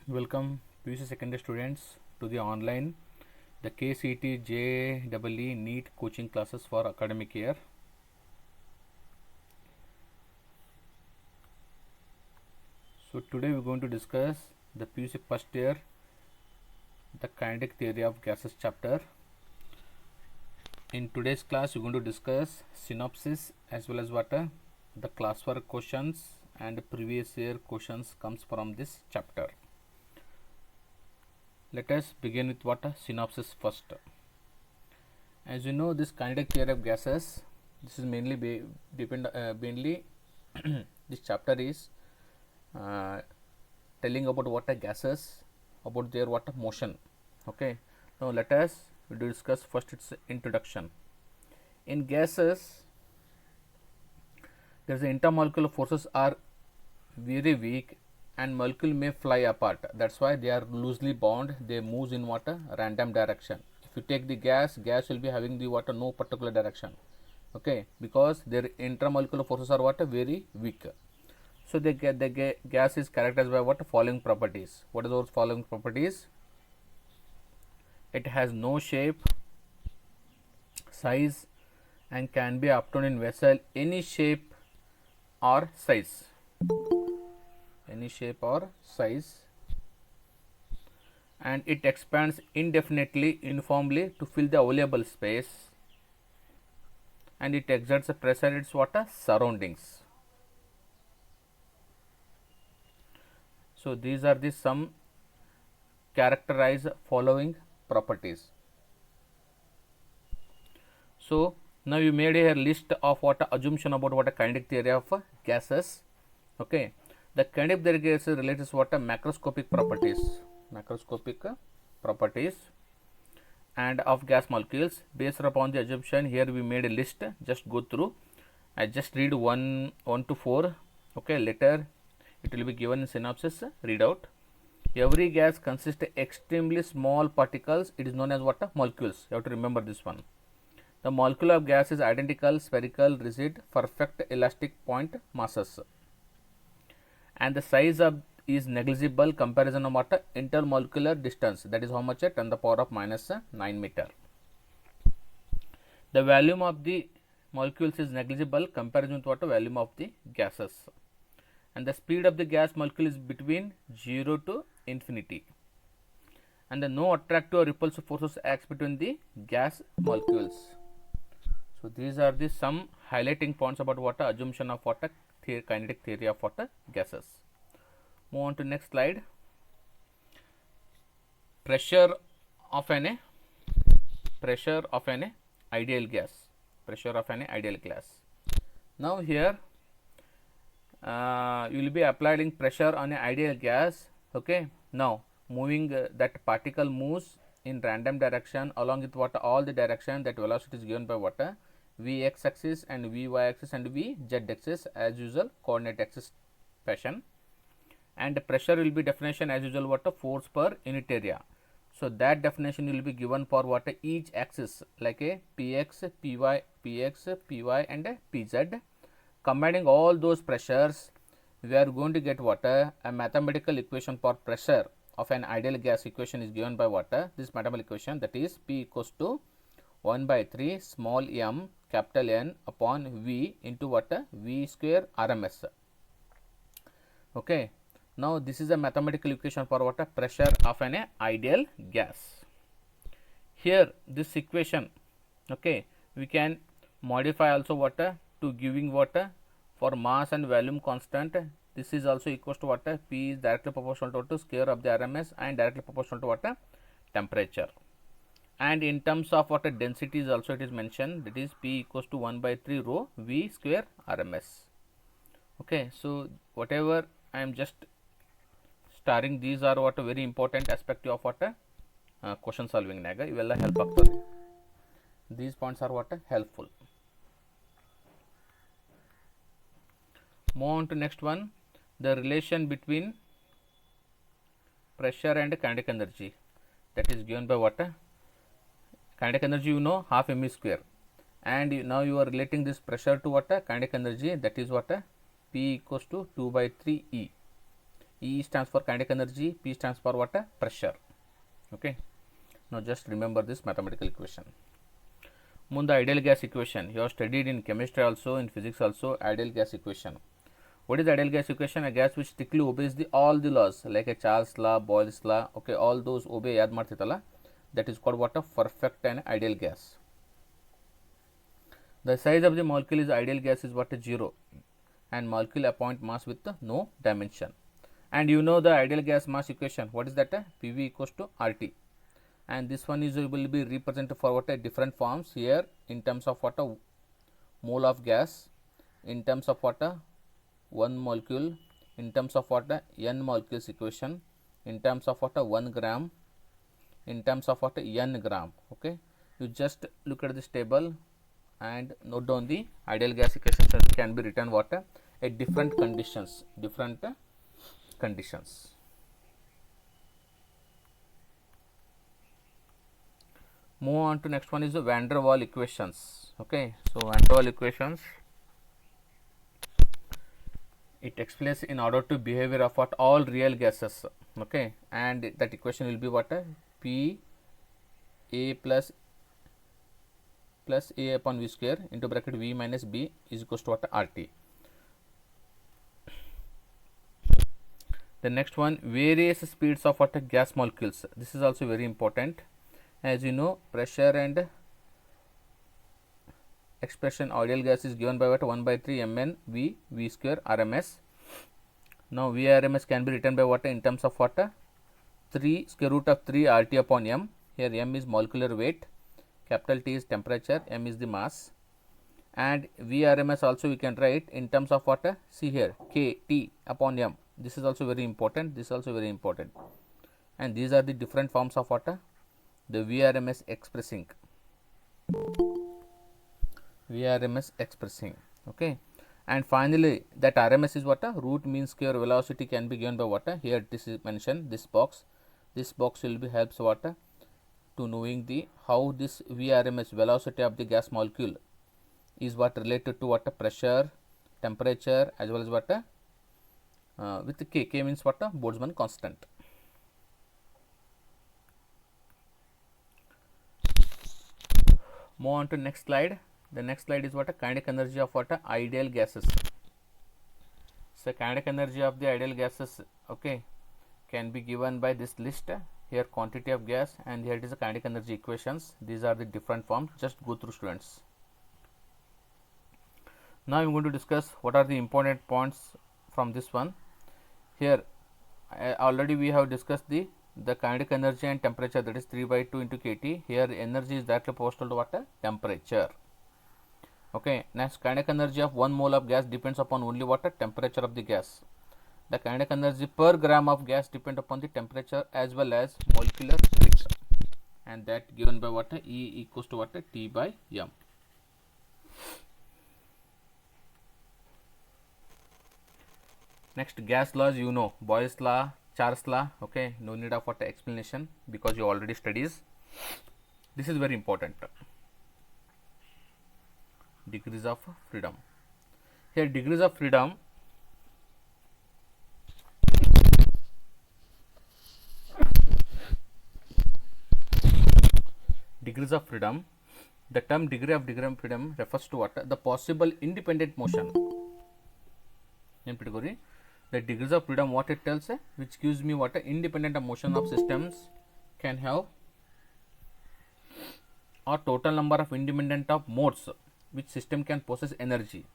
Welcome PUC secondary students to the online the KCET JEE NEET coaching classes for academic year. So today we are going to discuss the PUC first year the kinetic theory of gases chapter. In today's class we are going to discuss synopsis as well as the classwork questions and previous year questions comes from this chapter. Let us begin with what a synopsis first. As you know, this kinetic theory of gases, this is mainly mainly this chapter is telling about what are gases, about their what motion. Okay, now let us discuss first its introduction. In gases, there is intermolecular forces are very weak and molecule may fly apart. That's why they are loosely bound. They move in what a random direction. If you take the gas will be having the what no particular direction. Okay, because their intermolecular forces are what very weak. So the gas is characterized by what following properties. What are those following properties? It has no shape, size, and can be obtained in vessel any shape or size. Any shape or size, and it expands indefinitely uniformly to fill the available space, and it exerts a pressure in its surroundings. So these are the some characterize following properties. So now you made a list of what assumption about what a kinetic theory of gases. Okay, the kinetic theory of gases relates what a macroscopic properties and of gas molecules. Based upon the assumption, here we made a list. Just go through. I just read 1 to 4. Okay, later it will be given in synopsis. Read out. Every gas consists of extremely small particles. It is known as what molecules. You have to remember this one. The molecule of gas is identical, spherical, rigid, perfect elastic point masses, and the size of is negligible comparison of what intermolecular distance, that is how much at 10 to the power of minus 9 meter. The volume of the molecules is negligible comparison with what volume of the gases, and the speed of the gas molecule is between 0 to infinity, and the no attractive or repulsive forces acts between the gas molecules. So these are the some highlighting points about what assumption of what kinetic theory of what gases. Move on to next slide. Pressure of an ideal gas. Now here you will be applying pressure on an ideal gas. Okay, now moving that particle moves in random direction along with what all the direction, that velocity is given by what vx axis and vy axis and vz axis as usual coordinate axis fashion, and the pressure will be definition as usual what force per unit area. So that definition will be given for what each axis, like a px, py and a pz. Combining all those pressures, we are going to get what a mathematical equation for pressure of an ideal gas equation is given by what this mathematical equation, that is P equals to 1 by 3 small m capital N upon V into what V square RMS. Okay, now this is a mathematical equation for what pressure of an ideal gas. Here this equation, okay, we can modify also what to giving what for mass and volume constant. This is also equals to what P is directly proportional to what square of the RMS and directly proportional to what temperature. And in terms of what density is also it is mentioned, that is P equals to 1 by 3 rho V square RMS. Okay, so whatever I am just starring, these are what a very important aspect of what question solving naga ಇವೆಲ್ಲ help ಆಗ್ತದೆ. These points are what helpful. Move on to next one, the relation between pressure and kinetic energy, that is given by what kinetic energy, you know, half m square, and now you are relating this pressure to what kinetic energy, that is what P equals to 2 by 3 E. E stands for kinetic energy, P stands for what? Pressure. Okay. Now just remember this mathematical equation. Munda ideal gas equation. You have studied in chemistry also, in physics also, ideal gas equation. What is the ideal gas equation? A gas which strictly obeys all the laws, like a Charles law, Boyle's law. Okay, all those obey yad martitala. That is called what? A perfect and ideal gas. The size of the molecule is ideal gas is what? 0, and molecule appoint mass with no dimension. And you know the ideal gas mass equation. What is that? PV equals to RT. And this one is will be represented for what? Different forms here in terms of what? Mole of gas, in terms of what? One molecule, in terms of what? N molecules equation, in terms of what? 1 gram, in terms of what? N gram. Okay, you just look at this table and note down the ideal gas equation. Can be written what? At different conditions, Move on to next one is the van der Waals equations. Okay, so van der Waals equations, it explains in order to behavior of what? All real gases. Okay, and that equation will be what? P A plus A upon V square into bracket V minus B is equals to what? RT. The next one, various speeds of what? Gas molecules. This is also very important. As you know, pressure and expression ideal gas is given by what? 1 by 3 mn V square RMS. Now V RMS can be written by what? In terms of what? 3 square root of 3 RT upon M. Here M is molecular weight, capital T is temperature, M is the mass, and V RMS also we can write in terms of what? See here, K T upon M. This is also very important. This is also very important. And these are the different forms of what? The VRMS expressing. Okay, and finally that RMS is what? Root mean square velocity can be given by what? Here this is mentioned, this box will be helps what? To knowing the how this VRMS velocity of the gas molecule is what related to what? Pressure, temperature, as well as what? With K means what? Boltzmann constant. Move on to next slide. The next slide is what? Kinetic energy of what? Ideal gases. So kinetic energy of the ideal gases, okay, can be given by this list. Here quantity of gas, and here it is the kinetic energy equations. These are the different forms. Just go through, students. Now I am going to discuss what are the important points from this one. Here already we have discussed the kinetic energy and temperature, that is 3 by 2 into kT. Here energy is directly proportional to what? Temperature. Okay, next kinetic energy of 1 mole of gas depends upon only what? Temperature of the gas. The kinetic energy per gram of gas depends upon the temperature as well as molecular weight, and that given by what? E equals to what? T by M. Next, gas laws, you know, Boyle's law, Charles law. Okay, no need of what explanation because you already studies. This is very important. Degrees of freedom. Here degrees of freedom, the term degree of freedom refers to what? The possible independent motion. The degrees of freedom, what it tells, which gives me what? Independent motion of systems can have, or total number of independent of modes which system can possess energy,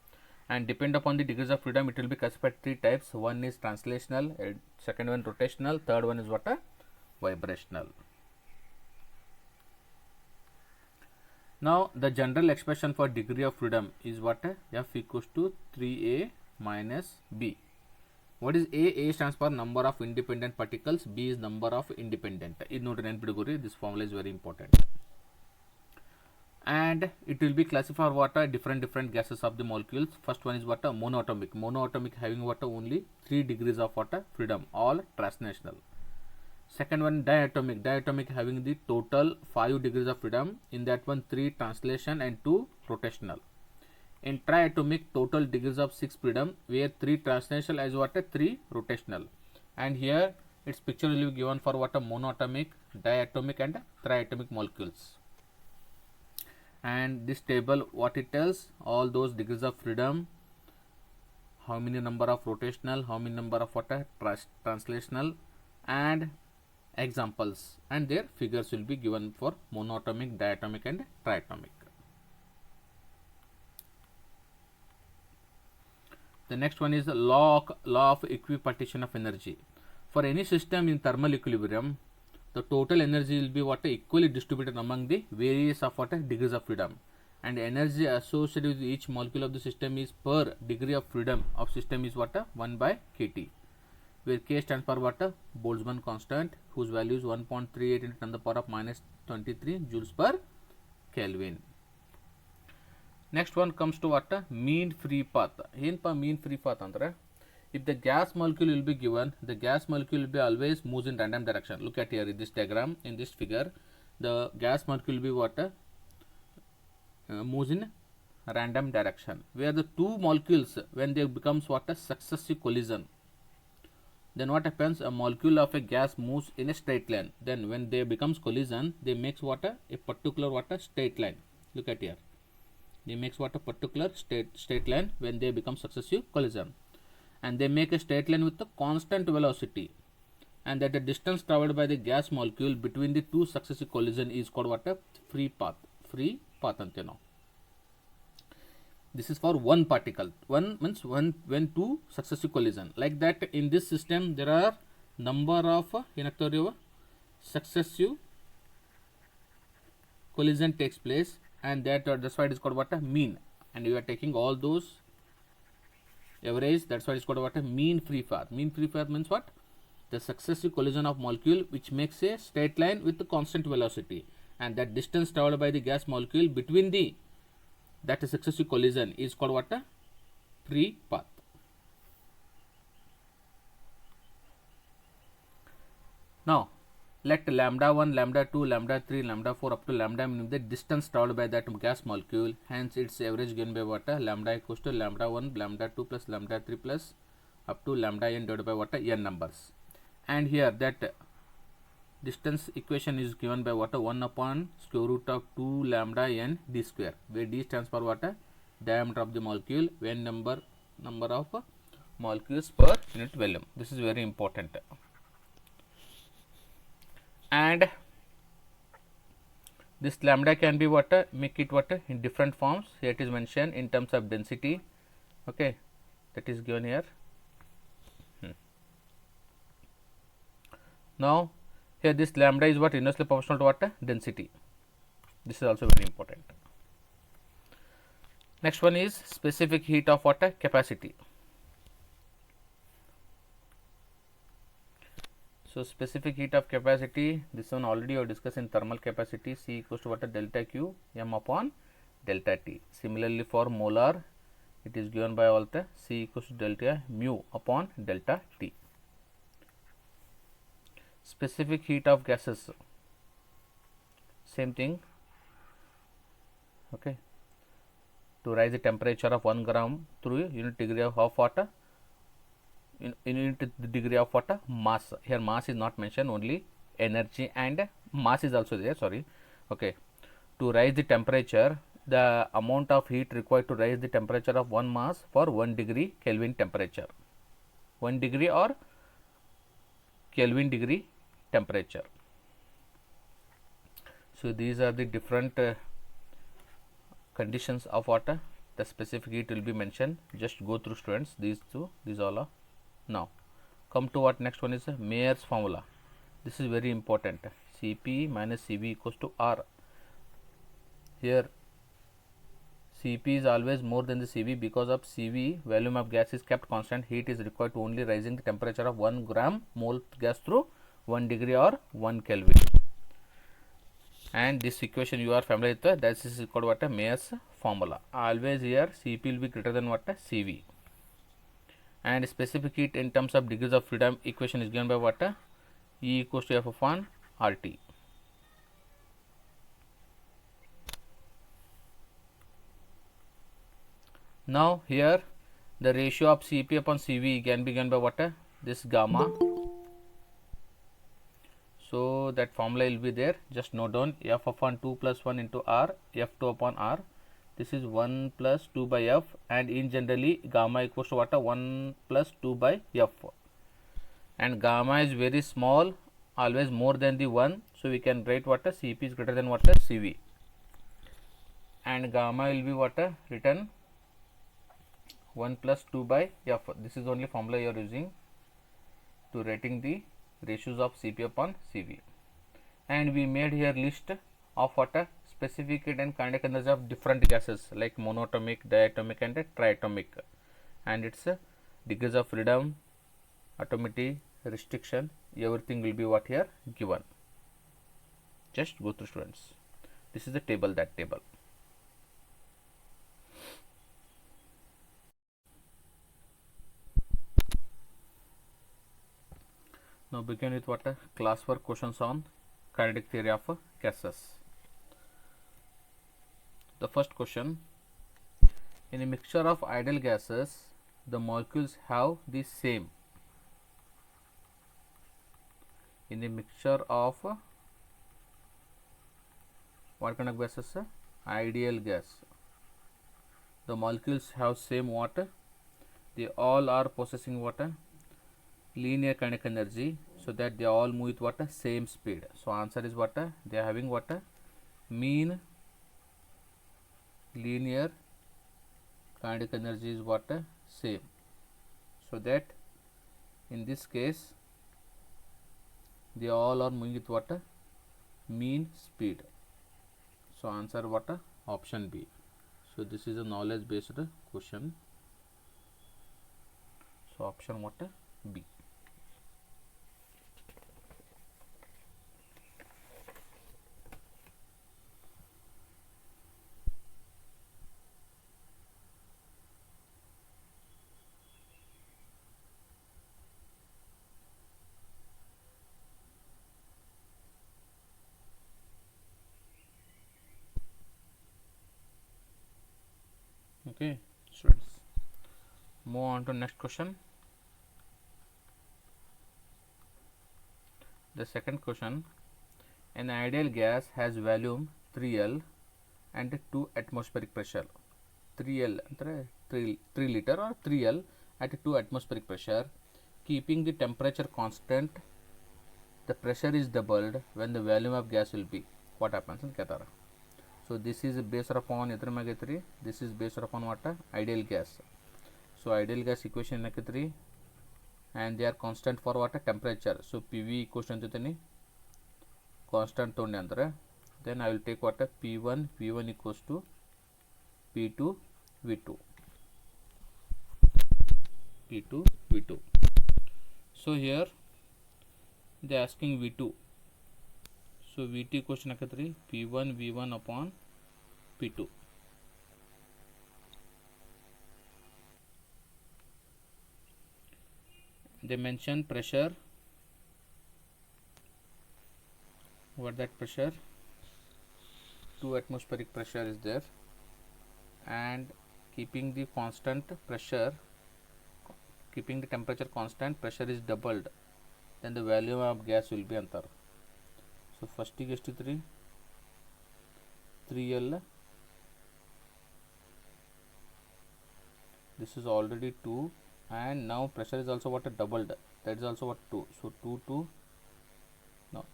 and depend upon the degrees of freedom it will be classified 3 types. One is translational, second one rotational, third one is what? Vibrational. Now the general expression for degree of freedom is what? F equals to 3a minus b. What is A? A stands for number of independent particles, B is number of independent. This formula is very important. And it will be classified what? Different gases of the molecules. First one is what? Monoatomic having what? Only 3 degrees of what? Freedom, all transnational. Second one, diatomic having the total 5 degrees of freedom. In that one 3 translation and 2 rotational. In triatomic, total degrees of 6 freedom, where 3 translational as what? 3 rotational. and here its picture will be given for what a monoatomic, diatomic and triatomic molecules. And this table, what it tells, all those degrees of freedom, how many number of rotational, how many number of what translational, and examples, and their figures will be given for monoatomic, diatomic and triatomic. The next one is the law of equipartition of energy. For any system in thermal equilibrium, the total energy will be what equally distributed among the various of what degrees of freedom, and energy associated with each molecule of the system is per degree of freedom of system is what 1 by kT, where K stands for what Boltzmann constant, whose value is 1.38 into 10 to the power of minus 23 joules per Kelvin. Next one comes to what mean free path. ಏನಪ್ಪ mean free path ಅಂದ್ರೆ, if the gas molecule will be given, the gas molecule will be always moves in random direction. Look at here in this diagram, in this figure, the gas molecule will be what moves in random direction, where the two molecules, when they becomes what a successive collision, then what happens, a molecule of a gas moves in a straight line, then when they becomes collision, they makes what a particular what a straight line. Look at here, they makes what a particular straight line when they become successive collision, and they make a straight line with a constant velocity, and that the distance traveled by the gas molecule between the two successive collision is called what a free path. Free path ante now. This is for one particle. One means when two successive collision. Like that, in this system there are number of successive collision takes place, and that's why it is called what a mean, and you are taking all those average, that's why it's called what a mean free path. Mean free path means what, the successive collision of molecule which makes a straight line with the constant velocity, and that distance traveled by the gas molecule between the that successive collision is called what a free path. Now let lambda 1, lambda 2, lambda 3, lambda 4 up to lambda min the distance traveled by that gas molecule, hence its average given by what lambda equals to lambda 1, lambda 2 plus lambda 3 plus up to lambda n divided by what n numbers. And here that distance equation is given by what 1 upon square root of 2 lambda n d square, where d stands for what diameter of the molecule, n number of molecules per unit volume. This is very important. And this lambda can be what make it what in different forms. Here it is mentioned in terms of density, okay, that is given here. Now here this lambda is what inversely proportional to what density. This is also very important. Next one is specific heat of what capacity. So specific heat of capacity, this one already we discussed in thermal capacity. C equals to what delta Q m upon delta T. Similarly for molar, it is given by all the C equals to delta mu upon delta T. Specific heat of gases, same thing, okay, to rise the temperature of 1 gram through unit degree of water, in unit degree of what mass. Here mass is not mentioned, only energy and mass is also there, sorry, okay. To rise the temperature, the amount of heat required to rise the temperature of 1 mass for 1 degree Kelvin temperature, 1 degree or Kelvin degree temperature. So these are the different conditions of water. The specific heat will be mentioned. Just go through, students, these two, these all are. Now come to what next one is Mayer's formula. This is very important. Cp minus Cv equals to R. Here Cp is always more than the Cv because of Cv volume of gas is kept constant. Heat is required to only rising the temperature of 1 gram mole gas through 1 degree or 1 Kelvin. And this equation you are familiar with, that is called what a Mayer's formula. Always here Cp will be greater than what a Cv. And specific heat in terms of degrees of freedom equation is given by what E equals to F upon RT. Now here the ratio of Cp upon Cv can be given by what this gamma So that formula will be there, just note down f upon 2 plus 1 into r, f2 upon r. This is 1 plus 2 by f, and in generally gamma equals to what? 1 plus 2 by f, and gamma is very small, always more than the 1, so we can write what? Cp is greater than what? Cv, and gamma will be what? Written 1 plus 2 by f. This is only formula you are using to writing the ratios of Cp upon Cv. And we made here list of what? Specific heat and kinetic energy of different gases like monatomic, diatomic and triatomic, and its degrees of freedom, atomicity, restriction, everything will be what here given. Just go through, students. This is the table, that table. Now begin with what? Class work questions on kinetic theory of gases. The first question: in a mixture of ideal gases, the molecules have the same. In a mixture of what kind of gases? Ideal gas. The molecules have same what? They all are possessing what? Linear kinetic energy, so that they all move with what? Same speed. So answer is what? They are having what? Mean linear kinetic energy is what? Same. So that in this case they all are moving with what? Mean speed. So answer what? Option B. So this is a knowledge based question. So option what? B. Okay, students, move on to next question. The second question: an ideal gas has volume 3L and 2 atmospheric pressure. 3L 3 liter or 3L at 2 atmospheric pressure, keeping the temperature constant. The pressure is doubled when the volume of gas will be. What happens in Qatar? So this is based upon this is based upon what? Ideal gas. So ideal gas equation nakitri, and they are constant for what? Temperature. So PV equation to constant to andre. Then I will take what? P1 V1 equals to P2 V2. P2 V2. So here they are asking V2. So VT equation nakitri P1 V1 upon P2. They mention pressure. What that pressure? 2 atmospheric pressure is there, and keeping the constant pressure, keeping the temperature constant, pressure is doubled, then the volume of gas will be antar. So first is 3L, this is already 2, and now pressure is also what? Doubled, that is also what? 2. So 2 now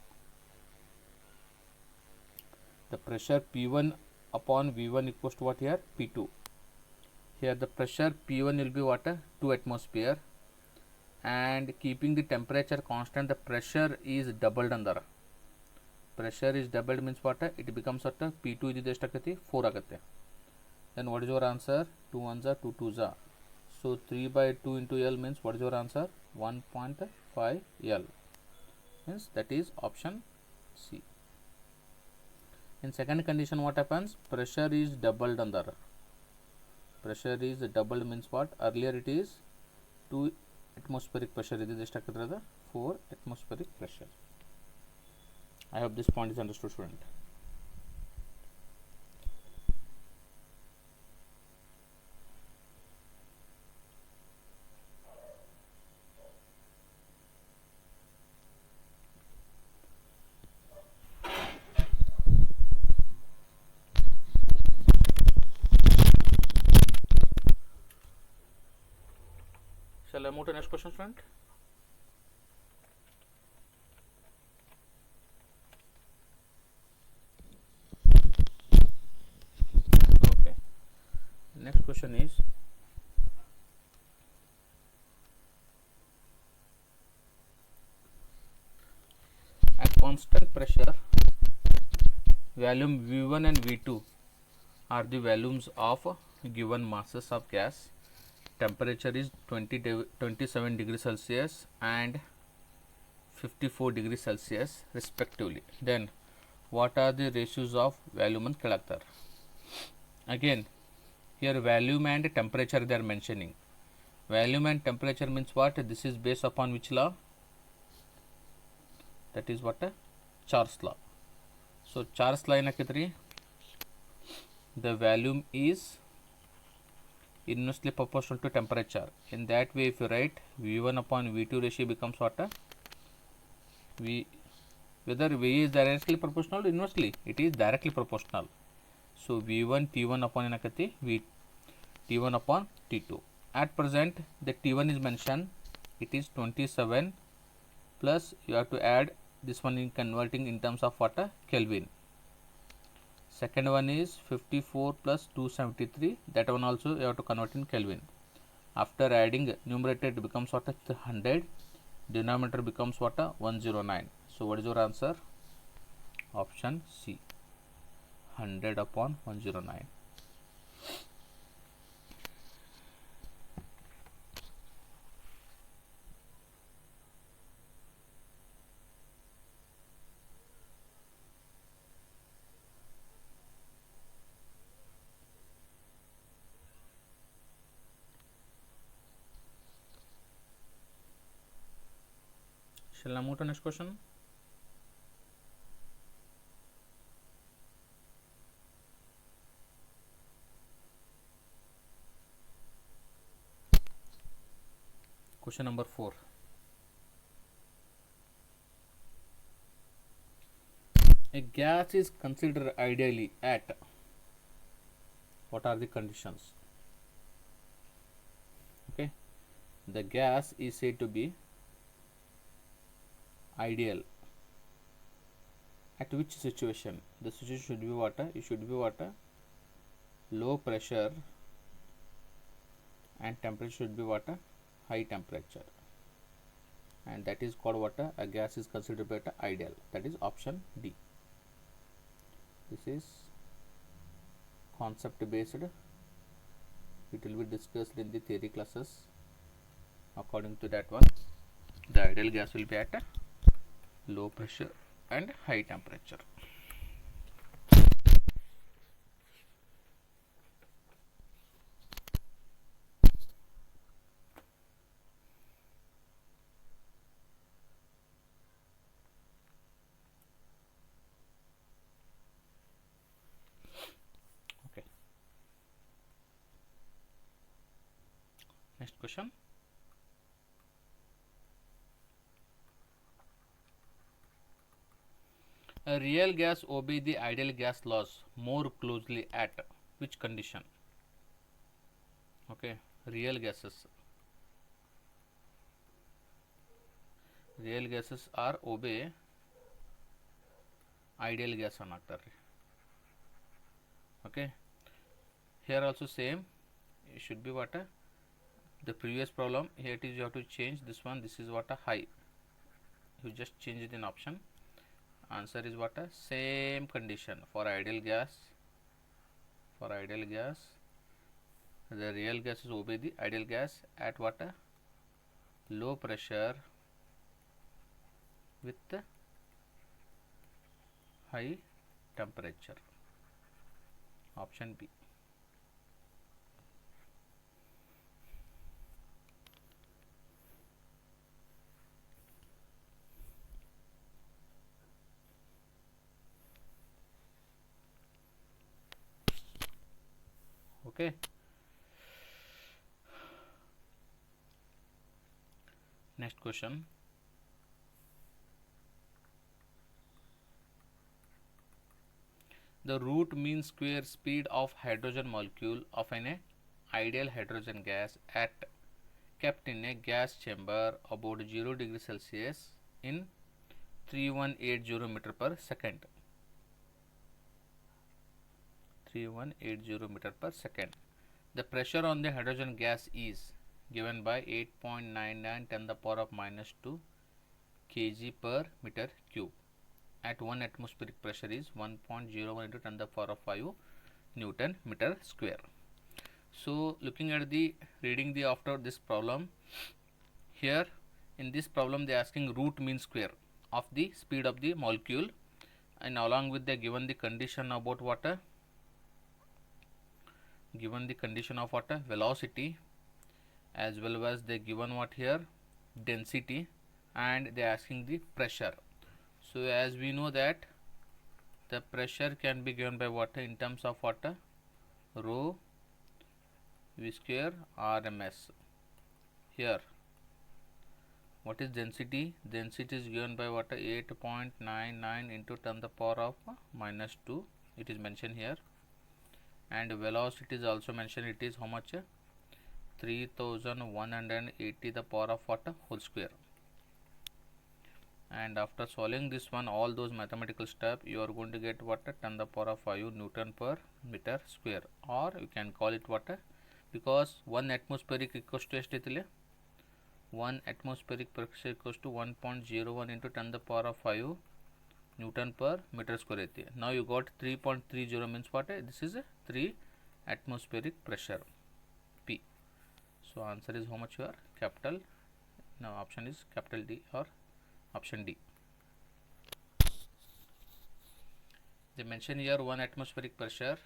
the pressure P1 upon V1 equals to what here? P2. Here the pressure P1 will be what? 2 atmosphere, and keeping the temperature constant, the pressure is doubled under. Pressure is doubled means what? It becomes what? P2 is ಎಷ್ಟು 4 ಆಗುತ್ತೆ. Then what is your answer? 2 1s are 2 2s are. So 3 by 2 into L means what is your answer? 1.5 L. Means that is option C. In second condition, what happens? Pressure is doubled under. Pressure is doubled means what? Earlier it is 2 atmospheric pressure. It is 4 atmospheric pressure. I hope this point is understood, student. Shall I move to next question, friend? Okay. Next question is, at constant pressure, volume V1 and V2 are the volumes of given masses of gas. Temperature is 27 degrees Celsius and 54 degrees Celsius respectively. Then what are the ratios of volume and character? Again, here volume and temperature they are mentioning. Volume and temperature means what? This is based upon which law? That is what? Charles law. So Charles law ಏನಾಕೈತ್ರಿ? The volume is inversely proportional to temperature. In that way, if you write V1 upon V2 ratio becomes what? Whether V is directly proportional or inversely, it is directly proportional. So V1 T1 upon ಏನಾಕತಿ? V T1 upon T2. At present, the T1 is mentioned. It is 27 plus you have to add this one in converting in terms of what? Kelvin. Second one is 54 plus 273. That one also you have to convert in Kelvin. After adding numerator, it becomes what? 100. Denominator becomes what? 109. So what is your answer? Option C. 100 upon 109. Shall I move to next question? Question number 4. A gas is considered ideally at, what are the conditions? Okay, the gas is said to be ideal at which situation? The situation should be what? It should be what? Low pressure and temperature should be what? High temperature, and that is called what? A gas is considered better ideal. That is option D. This is concept based. It will be discussed in the theory classes. According to that one, the ideal gas will be at low pressure and high temperature. Okay. Next question. A real gas obey the ideal gas laws more closely at which condition? Okay, real gases are obey ideal gas ಅನ್ನಾಗ್ತಾರೆ. Okay, here also same. It should be what? The previous problem. Here it is, you have to change this one. This is what? High. You just change it in option. Answer is what? Same condition for ideal gas. For ideal gas, the real gases obey the ideal gas at what? Low pressure with high temperature. Option B. Okay. Next question. The root mean square speed of hydrogen molecule of an ideal hydrogen gas at kept in a gas chamber about 0 degree Celsius in 3180 meter per second. 3180 meter per second. The pressure on the hydrogen gas is given by 8.99 10 the power of minus 2 kg per meter cube. At 1 atmospheric pressure is 1.01 into 10 the power of 5 Newton meter square. So looking at the reading the after this problem, here in this problem they are asking root mean square of the speed of the molecule, and along with they given the condition about water, given the condition of water velocity, as well as they given what here density, and they are asking the pressure. So as we know that the pressure can be given by water in terms of water rho v square RMS. Here what is density? Density is given by water 8.99 into 10 the power of minus 2, it is mentioned here, and velocity is also mentioned, it is how much? 3180 the power of water whole square. And after solving this one, all those mathematical steps, you are going to get what? 10 the power of 5 Newton per meter square, or you can call it what? Because 1 atmospheric equals to ಎಷ್ಟು 1 atmospheric pressure equals to 1.01 into 10 the power of 5 Newton per meter square. Now you got 3.30 means what? This is a 3 atmospheric pressure P. So answer is how much here? Capital. Now option is capital D or option D. They mention here 1 atmospheric pressure,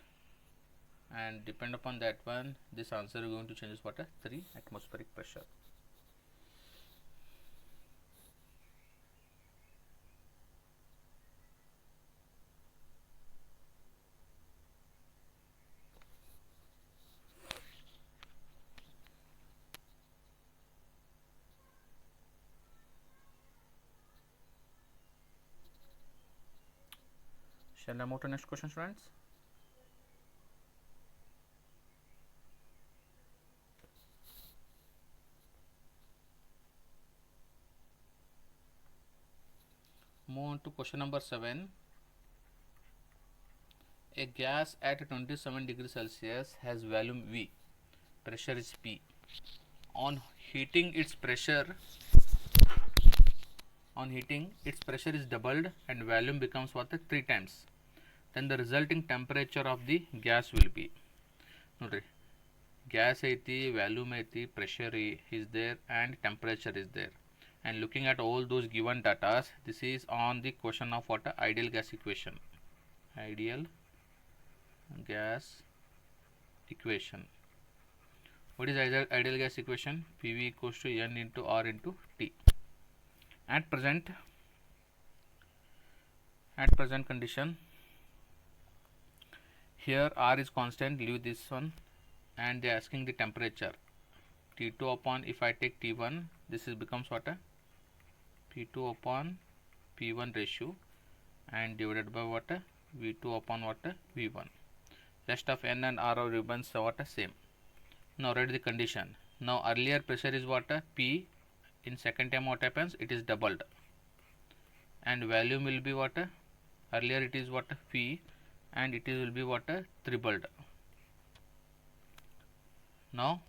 and depend upon that one, this answer is going to change is what? 3 atmospheric pressure. Shall I move to next question, students? Move on to question number 7. A gas at 27 degrees Celsius has volume V, pressure is P. On heating its pressure is doubled and volume becomes what? 3 times. Then the resulting temperature of the gas will be, nodri, gas aiti, volume aiti, pressure is there, and temperature is there. And looking at all those given data, this is on the question of what? Ideal gas equation. Ideal gas equation. What is ideal gas equation? PV equals to N into R into T. At present condition, here R is constant, leave this one, and they are asking the temperature T2 upon, if I take T1, this is becomes what? P2 upon P1 ratio, and divided by what? V2 upon what? V1. Rest of N and R remains what? Same. Now write the condition. Now earlier pressure is what? P. In second time what happens? It is doubled, and volume will be what? Earlier it is what? P, and it will be what? Tripled. Now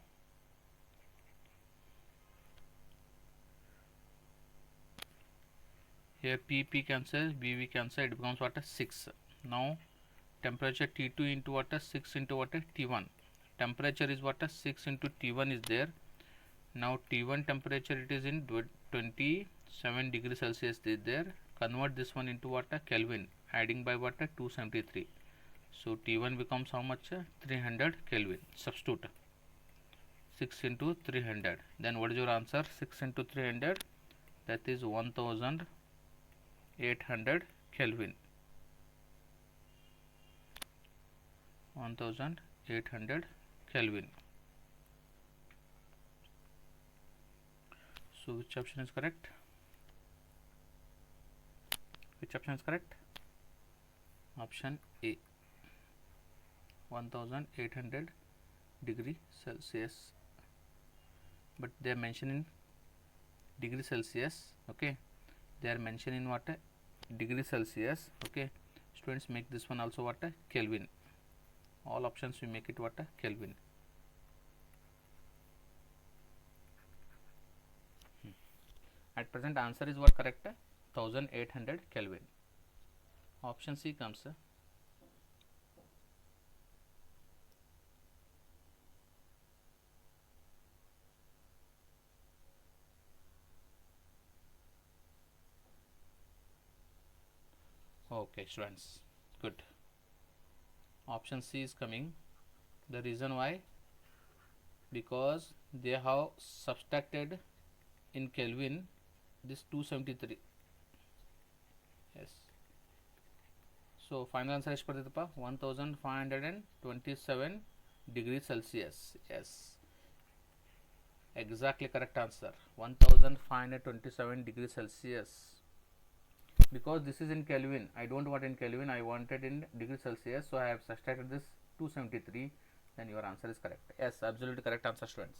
here P cancel, BV cancel, it becomes what? 6. Now temperature T2 into what? 6 into what? T1. Temperature is what? 6 into T1 is there. Now T1 temperature, it is in 27 degrees Celsius is there. Convert this one into what? Kelvin, adding by what? 273. So T1 becomes how much? 300 Kelvin. Substitute 6 into 300. Then what is your answer? 6 into 300, that is 1800 Kelvin. 1800 Kelvin. So which option is correct? Which option is correct? Option A, 1800 degree Celsius. but they are mentioned in degree Celsius. Okay, they are mentioned in what, degree Celsius. Okay, students, make this one also what, Kelvin. All options we make it what, Kelvin. At present answer is what, correct, 1800 Kelvin. Option C comes. Okay, students, good. Option C is coming. The reason why, because they have subtracted in Kelvin this 273. Yes. So final answer is 1527 degrees Celsius. Yes, exactly correct answer, 1527 degrees Celsius. Because this is in Kelvin, I don't want in Kelvin, I wanted in degree Celsius, so I have subtracted this 273. Then your answer is correct. Yes, absolutely correct answer, students.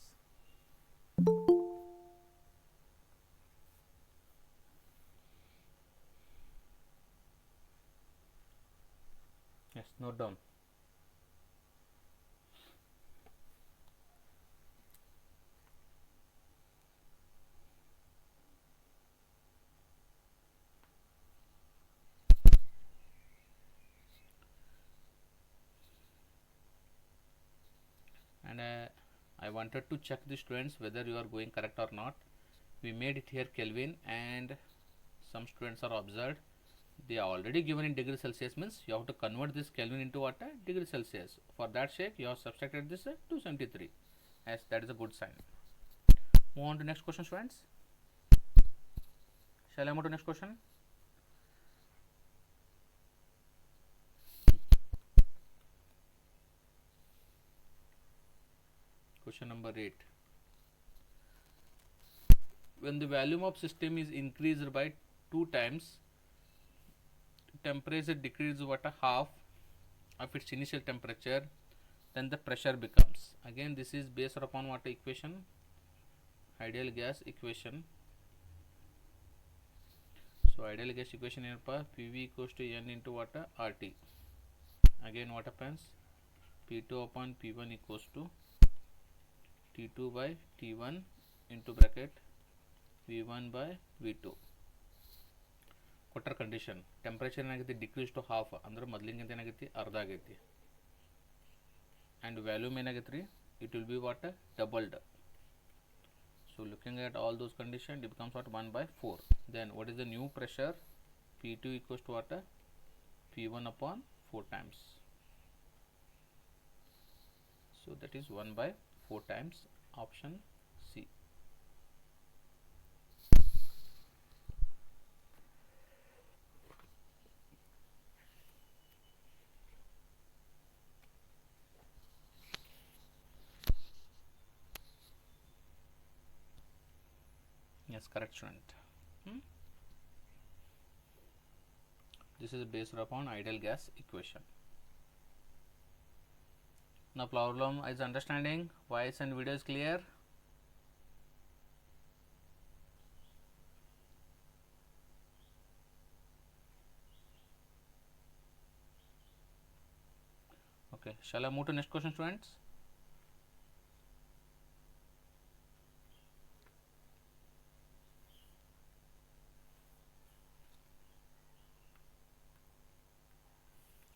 Yes, note down. And I wanted to check the students whether you are going correct or not. We made it here Kelvin, and some students are observed they are already given in degree Celsius, means you have to convert this Kelvin into what, degree Celsius. For that sake you have subtracted this 273. Yes, that is a good sign. Move on to next question, students. Shall I move to next question? Question number 8. When the volume of system is increased by 2 times, temperature decreases what, a half of its initial temperature, then the pressure becomes. Again, this is based upon what equation? Ideal gas equation. So ideal gas equation here, PV equals to N into what, RT. Again, what happens? P2 upon P1 equals to T2 by T1 into bracket V1 by V2. ಕೊಟ್ಟರ condition temperature ಏನಾಗೈತಿ, decrease to half ಅಂದ್ರೆ ಮೊದಲಿಗಿಂತ ಏನಾಗೈತಿ, ಅರ್ಧ ಆಗೈತಿ. And volume ಏನಾಗೈತಿ ರೀ, it will be what, doubled. So looking at all those conditions, it becomes what, 1/4. Then what is the new pressure? P2 equals to what, P1 upon 4 times. So that is 1/4 times. Option C. Yes, correct, student. This is based upon ideal gas equation. Now problem is understanding, voice and video is clear. Okay, shall I move to next question, students?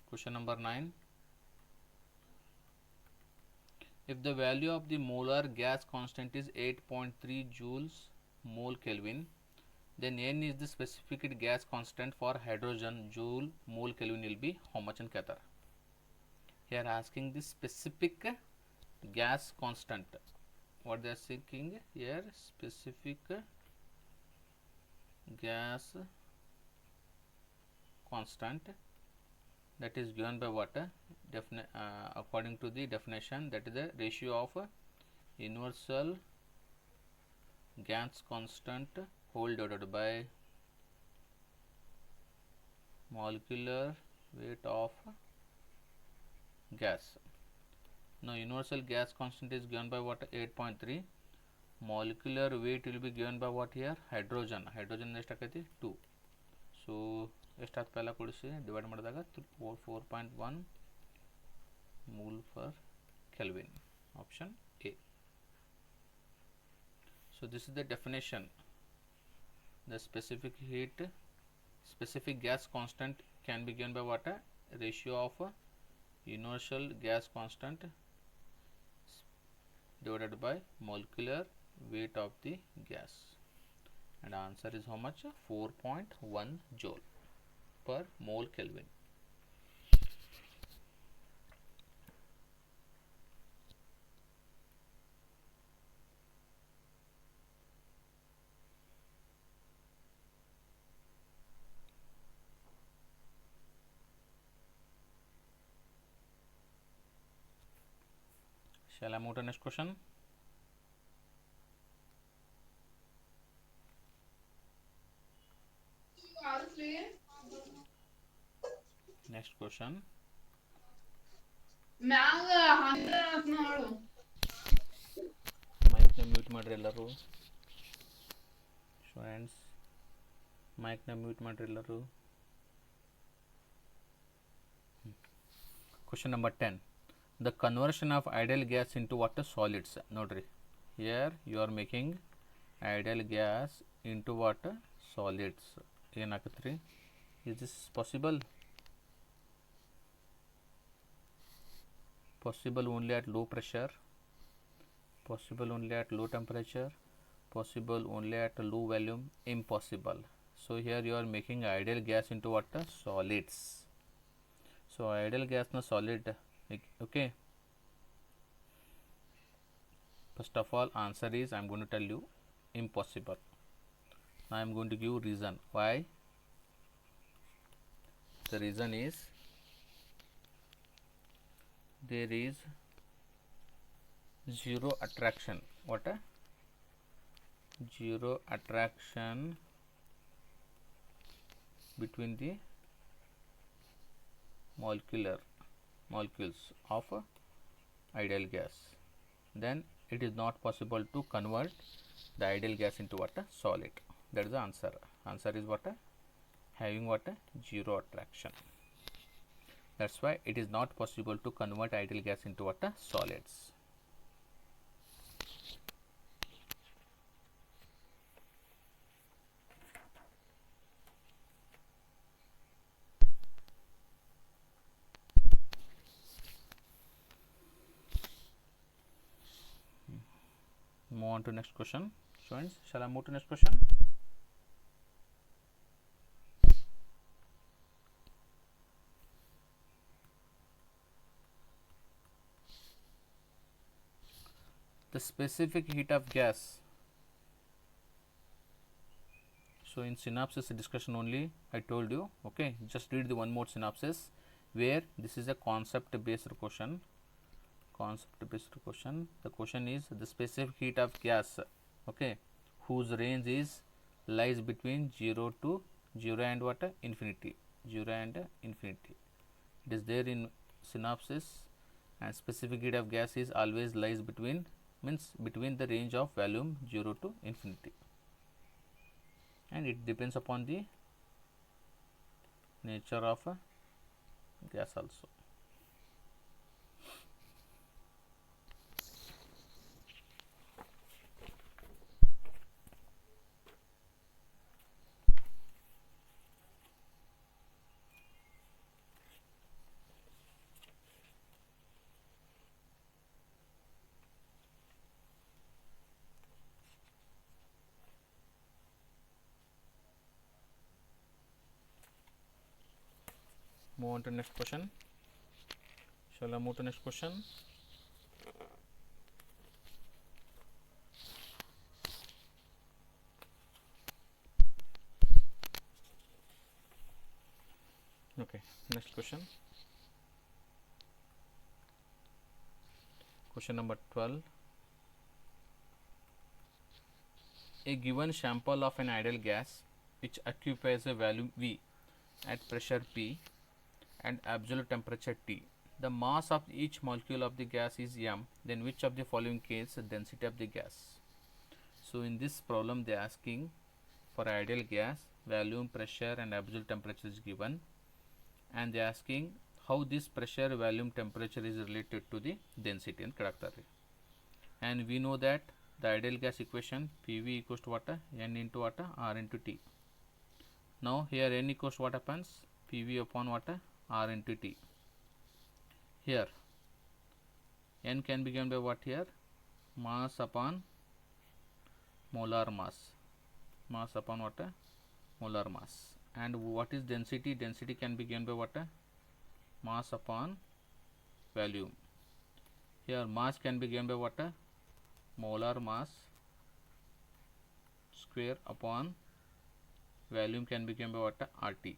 Question number 9. If the value of the molar gas constant is 8.3 joules mole Kelvin, then N is the specific gas constant for hydrogen. Joule mole Kelvin will be how much in Qatar? Here asking the specific gas constant. What they are seeking here, specific gas constant, that is given by what, according to the definition, that is the ratio of universal gas constant whole divided by molecular weight of gas. Now universal gas constant is given by what, 8.3. molecular weight will be given by what here? Hydrogen. Hydrogen ಎಷ್ಟು ಆಕೈತಿ 2. So ಎಷ್ಟಾಯ್ತು ಪೆಲ್ಲ ಕೊಡಿಸಿ divide ಮಾಡಿದಾಗ 4.1 mole per Kelvin. Option A. So this is the definition. The specific gas constant can be given by what? Ratio of inertial gas constant divided by molecular weight of the gas, and answer is how much? 4.1 joule per mole Kelvin. Shall I move to next question? Next question. Mic na mute ಮಾಡ್ರಿ ಎಲ್ಲರೂ. Students, mic na mute ಮಾಡ್ರಿ ಎಲ್ಲರೂ. Question number 10. The conversion of ideal gas into what? Solids. Nodri. Here you are making ideal gas into what? Solids. ಏನಾಗತ್ರಿ? Is this possible? Possible only at low pressure, possible only at low temperature, possible only at low volume, impossible. So here you are making ideal gas into what? Solids. So ideal gas na solid. Okay, first of all answer is, I am going to tell you, impossible. Now I am going to give reason why. The reason is there is zero attraction. What? Zero attraction between the molecules of ideal gas. Then it is not possible to convert the ideal gas into what? Solid. That is the answer. Answer is what? Having what? Zero attraction. That's why it is not possible to convert ideal gas into what? Solids. Move on to next question. Students, shall I move to next question? The specific heat of gas. So in synopsis discussion only I told you. Okay, just read the one more synopsis where this is a concept based question. The question is the specific heat of gas, okay, whose range is lies between 0 to 0 and what? Infinity. 0 and infinity. It is there in synopsis. And specific heat of gas is always lies between, means between the range of volume 0 to infinity, and it depends upon the nature of a gas also. Move on to next question. Shall I move to next question? Okay, next question. Question number 12. A given sample of an ideal gas which occupies a volume V at pressure P and absolute temperature T. The mass of each molecule of the gas is m. Then which of the following case density of the gas? So in this problem they are asking for ideal gas, volume, pressure and absolute temperature is given, and they are asking how this pressure, volume, temperature is related to the density and character. And we know that the ideal gas equation PV equals to what? N into what? R into T. Now here N equals to what happens? PV upon what? R into T. Here N can be given by what here? Mass upon molar mass. Mass upon what? Molar mass. And what is density? Density can be given by what? Mass upon volume. Here mass can be given by what? Molar mass square upon volume can be given by what? RT.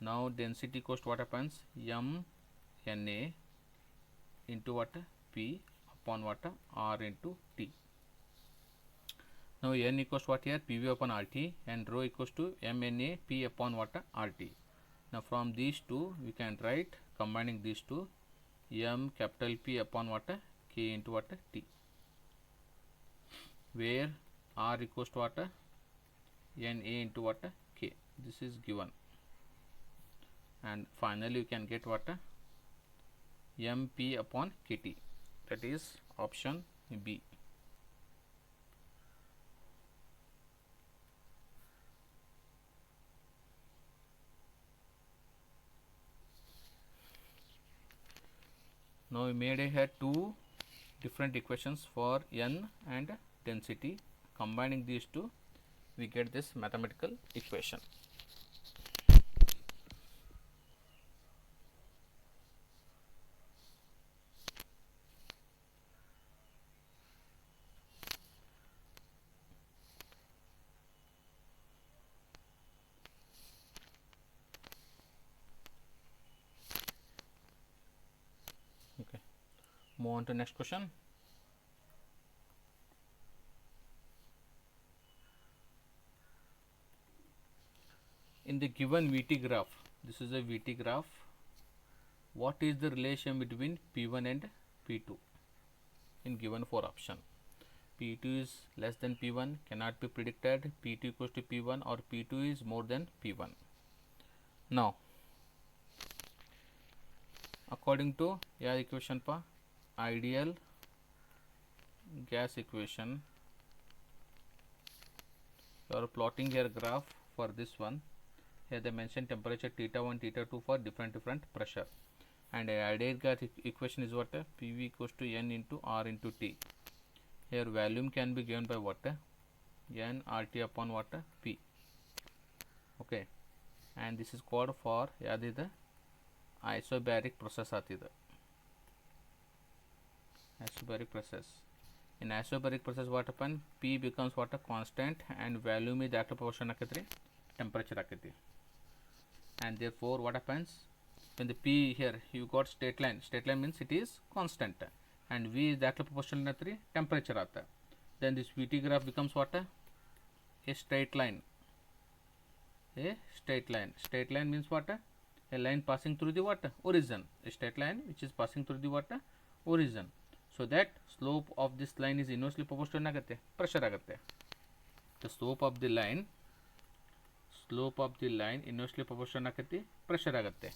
Now density cost what happens? M Na into what? P upon what? R into T. Now N equals what here? PV upon RT, and rho equals to MNA P upon what? RT. Now from these two we can write, combining these two, M capital P upon what? K into what? T, where R equals to what? Na into what? K. This is given, and finally you can get what? MP upon KT. That is option B. Now we made here two different equations for N and density. Combining these two we get this mathematical equation. Okay, move on to next question. In the given VT graph, this is a VT graph, what is the relation between P1 and P2 in given 4 option? P2 is less than P1, cannot be predicted, P2 equals to P1, or P2 is more than P1. Now according to equation pa ideal gas equation, you are plotting here graph for this one. Here they mention temperature theta 1, theta 2 for different pressure, and ideal gas equation is what? PV equals to N into R into T. Here volume can be given by what? N RT upon what? P. Okay, and this is called for the isobaric process आतीद. Isobaric process. In isobaric process what happen? P becomes what? A constant, and volume is directly proportional to temperature आती. And therefore what happens when the P here you got straight line means it is constant, and V is directly proportional to temperature आता. Then this VT graph becomes what? A straight line. A straight line. Straight line means what? A line passing through the what? Origin. A straight line which is passing through the what? Origin. So that slope of this line is inversely proportional to pressure agate. The slope of the line inversely proportional to pressure agate.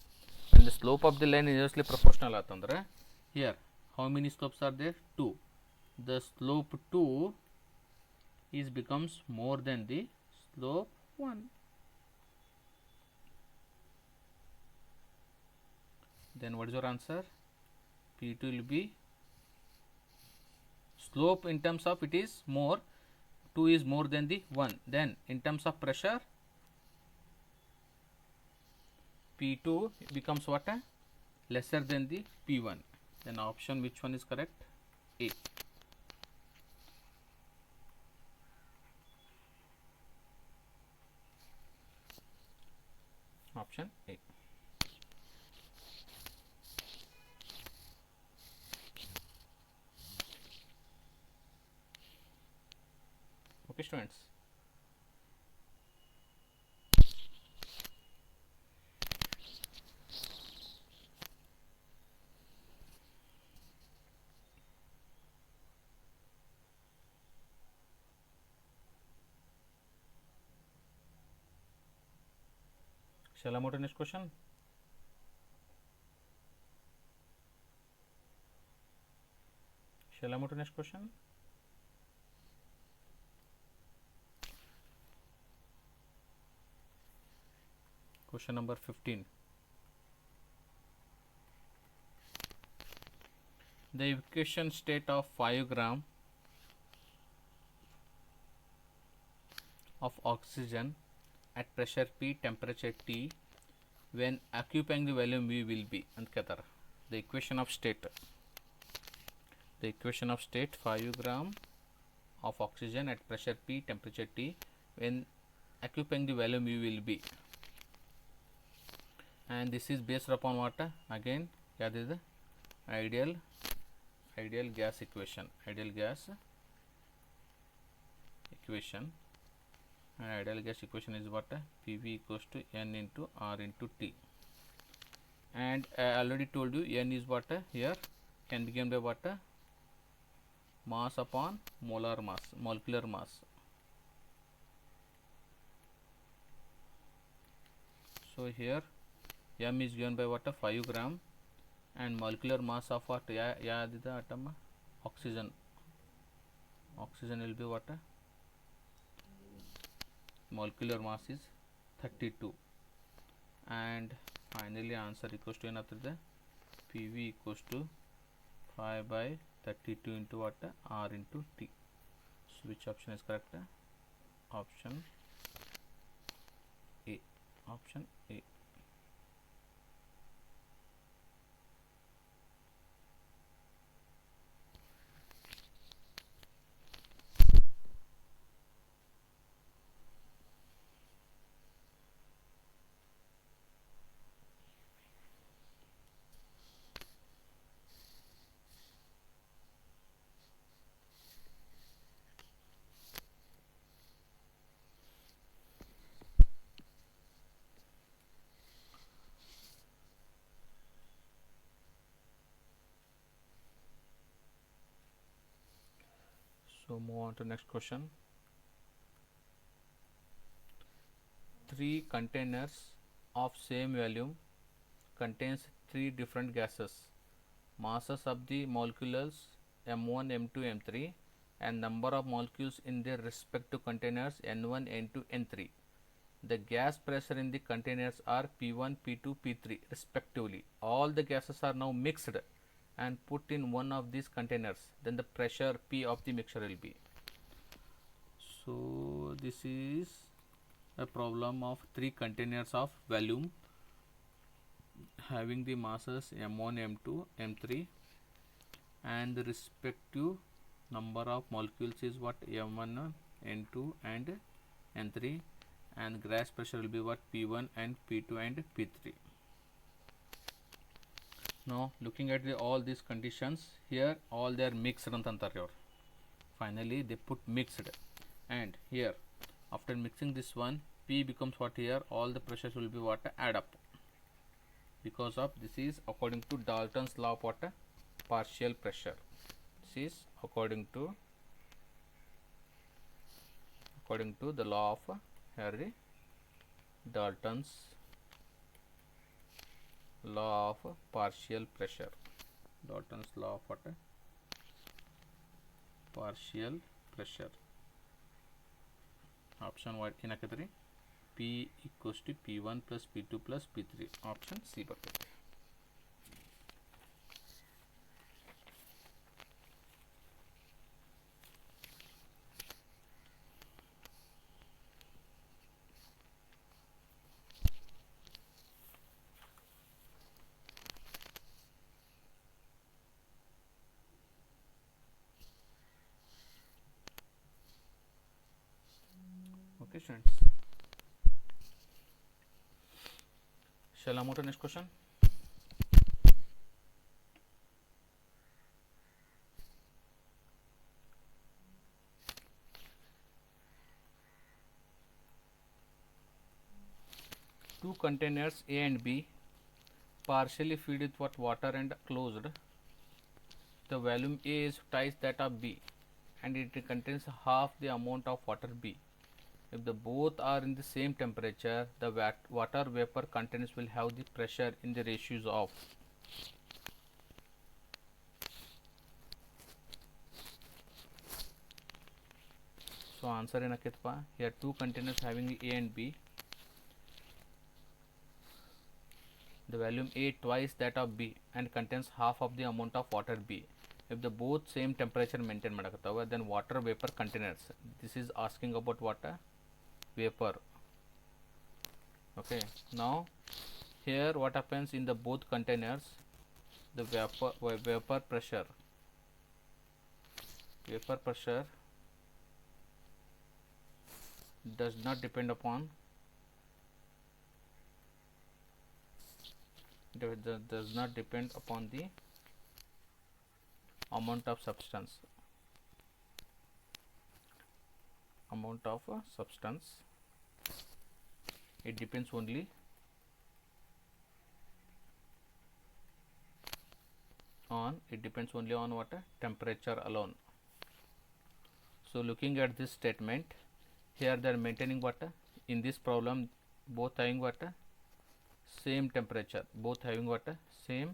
And the slope of the line inversely proportional atandre, here how many slopes are there? 2. The slope 2 is becomes more than the slope 1. Then what is your answer? P2 will be slope in terms of it is more, 2 is more than the 1. Then in terms of pressure, P2 becomes what? Lesser than the P1. Then option which one is correct? A. Option A. Okay students. Shall I move to next question? Shall I move to next question? Question number 15. The evacuation state of 5 gram of oxygen at pressure P, temperature T, when occupying the volume V will be ant ಕೇಳ್ತಾರೆ. The equation of state. The equation of state 5 gram of oxygen at pressure P, temperature T, when occupying the volume V will be. And this is based upon what? Again, that is the ideal gas equation. Ideal gas equation. And ideal gas equation is what? PV equals to N into R into T. And I already told you N is what? Here can be given by what? Mass upon molar mass, molecular mass. So here M is given by what? 5 gram, and molecular mass of what? Yeah, the atom oxygen. Oxygen will be what? Molecular mass is 32, and finally answer equals to after the PV equals to 5 by 32 into what? R into T. So which option is correct? Option A. Option A. So move on to next question. 3 containers of same volume contains 3 different gases. Masses of the molecules M1, M2, M3, and number of molecules in their respective containers N1, N2, N3. The gas pressure in the containers are P1, P2, P3 respectively. All the gases are now mixed and put in one of these containers. Then the pressure P of the mixture will be. So this is a problem of 3 containers of volume having the masses M1, M2, M3, and the respective number of molecules is what? M1, N2 and N3, and gas pressure will be what? P1 and P2 and P3. Now looking at all these conditions, here all they are mixed antantarre. Finally they put mixed, and here after mixing this one, P becomes what? Here all the pressures will be what? Add up, because of this is according to Dalton's law of what? Partial pressure. This is according to the law of Henry Dalton's law of partial pressure. Dalton's law of what? Partial pressure. Option what in akadari? P equals to P1 plus P2 plus P3. Option C perfect. Okay, students. Shall I move to next question? Two containers A and B partially filled with what? Water and closed. The volume A is twice that of B, and it contains half the amount of water B. If the both are in the same temperature, the water vapor containers will have the pressure in the ratios of. So answer ಏನಕ್ಕೆಪ್ಪ? Here two containers having A and B. The volume A twice that of B and contains half of the amount of water B. If the both same temperature maintain ಮಾಡಕತ್ತಾವ, then water vapor containers. This is asking about water vapor. Okay, now here what happens in the both containers, the vapor pressure does not depend upon does not depend upon the amount of substance. It depends only on what? Temperature alone. So looking at this statement, here they are maintaining what? In this problem, both having what? Same temperature. Both having what? Same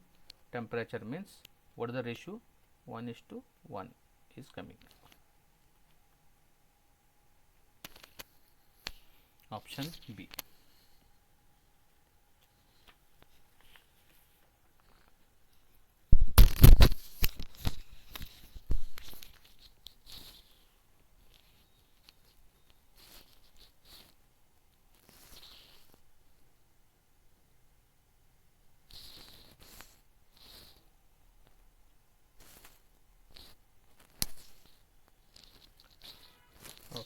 temperature means what is the ratio? 1:1 is coming. Option B.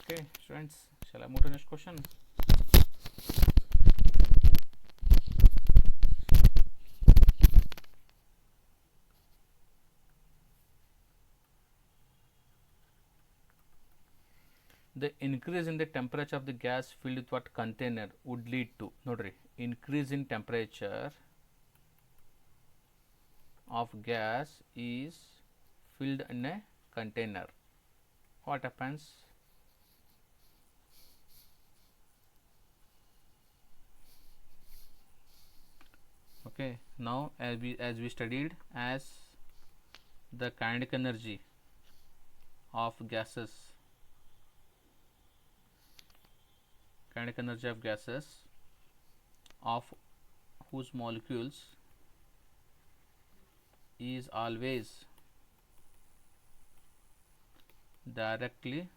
Okay, students, shall I move to next question? The increase in the temperature of the gas filled with what container would lead to? Nodri, increase in temperature of gas is filled in a container. What happens? Okay, now as we studied, as the kinetic energy of gases of whose molecules is always directly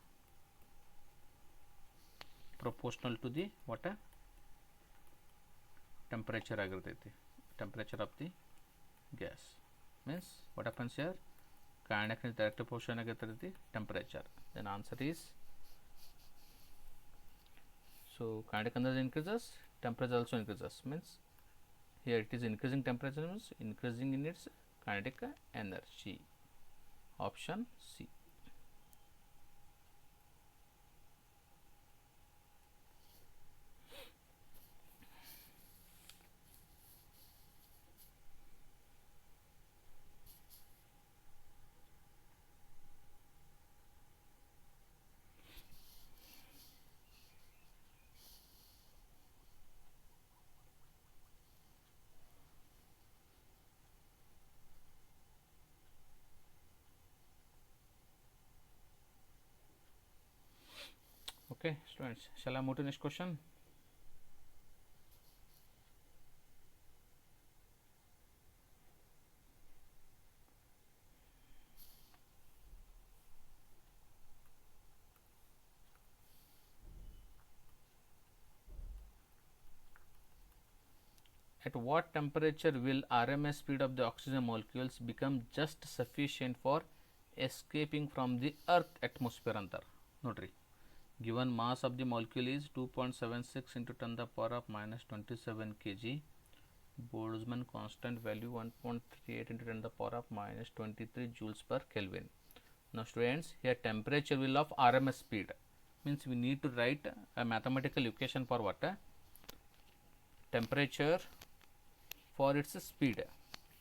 proportional to the what? Temperature ಆಗಿರ್ತೈತಿ. Temperature of the gas means what happens here? Kinetic energy directly proportional ಆಗಿರ್ತೈತಿ temperature. Then answer is, so kinetic energy increases, temperature also increases, means here it is increasing temperature means increasing in its kinetic energy. Option C. Okay, students, shall I move to next question? At what temperature will RMS speed of the oxygen molecules become just sufficient for escaping from the earth atmosphere ಅಂತಾರ ನೋಡ್ರಿ. Given mass of the molecule is 2.76 into 10 the power of minus 27 kg, Boltzmann constant value 1.38 into 10 the power of minus 23 joules per Kelvin. Now students, here temperature will of RMS speed means we need to write a mathematical equation for what? Temperature for its speed,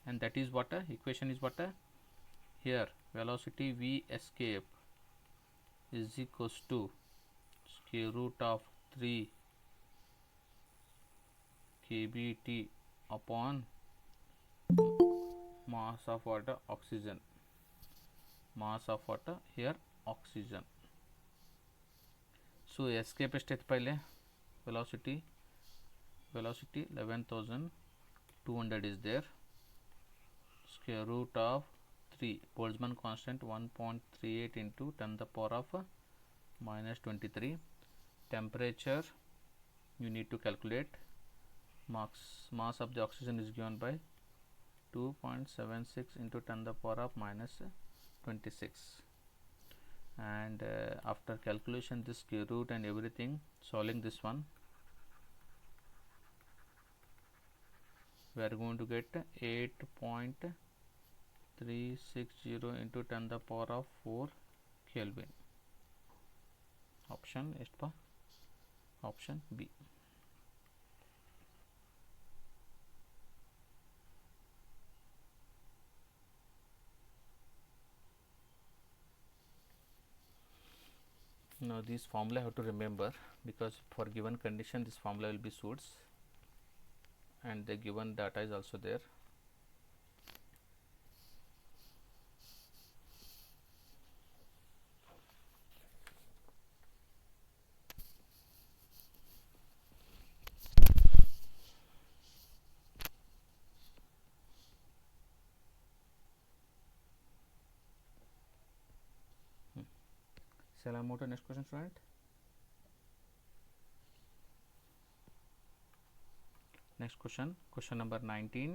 and that is what? Equation is what? Here velocity V escape is equals to square root of 3 kBT upon mass of water oxygen, mass of water here oxygen. So escape state पहले velocity 11,200 is there, square root of 3 Boltzmann constant 1.38 into 10 the power of minus 23. Temperature you need to calculate. Mass of the oxygen is given by 2.76 into 10 the power of minus 26, and after calculation this square root and everything, solving this one, we are going to get 8.360 into 10 the power of 4 Kelvin. Option ಎಷ್ಟು option B. Now this formula I have to remember, because for given condition this formula will be suits, and the given data is also there. Shall I move to next question, student? Next question, question number 19.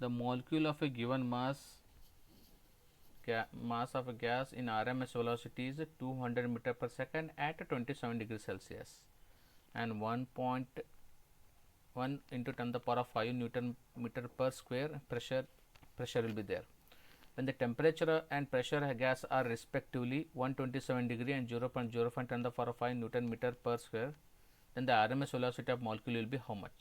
The molecule of a given mass of a gas in RMS velocity is 200 meter per second at 27 degrees Celsius, and 1.1 into 10 the power of 5 Newton meter per square pressure will be there. When the temperature and pressure gas are respectively 127 degree and 0.05 10 the power of 5 Newton meter per square, then the RMS velocity of molecule will be how much?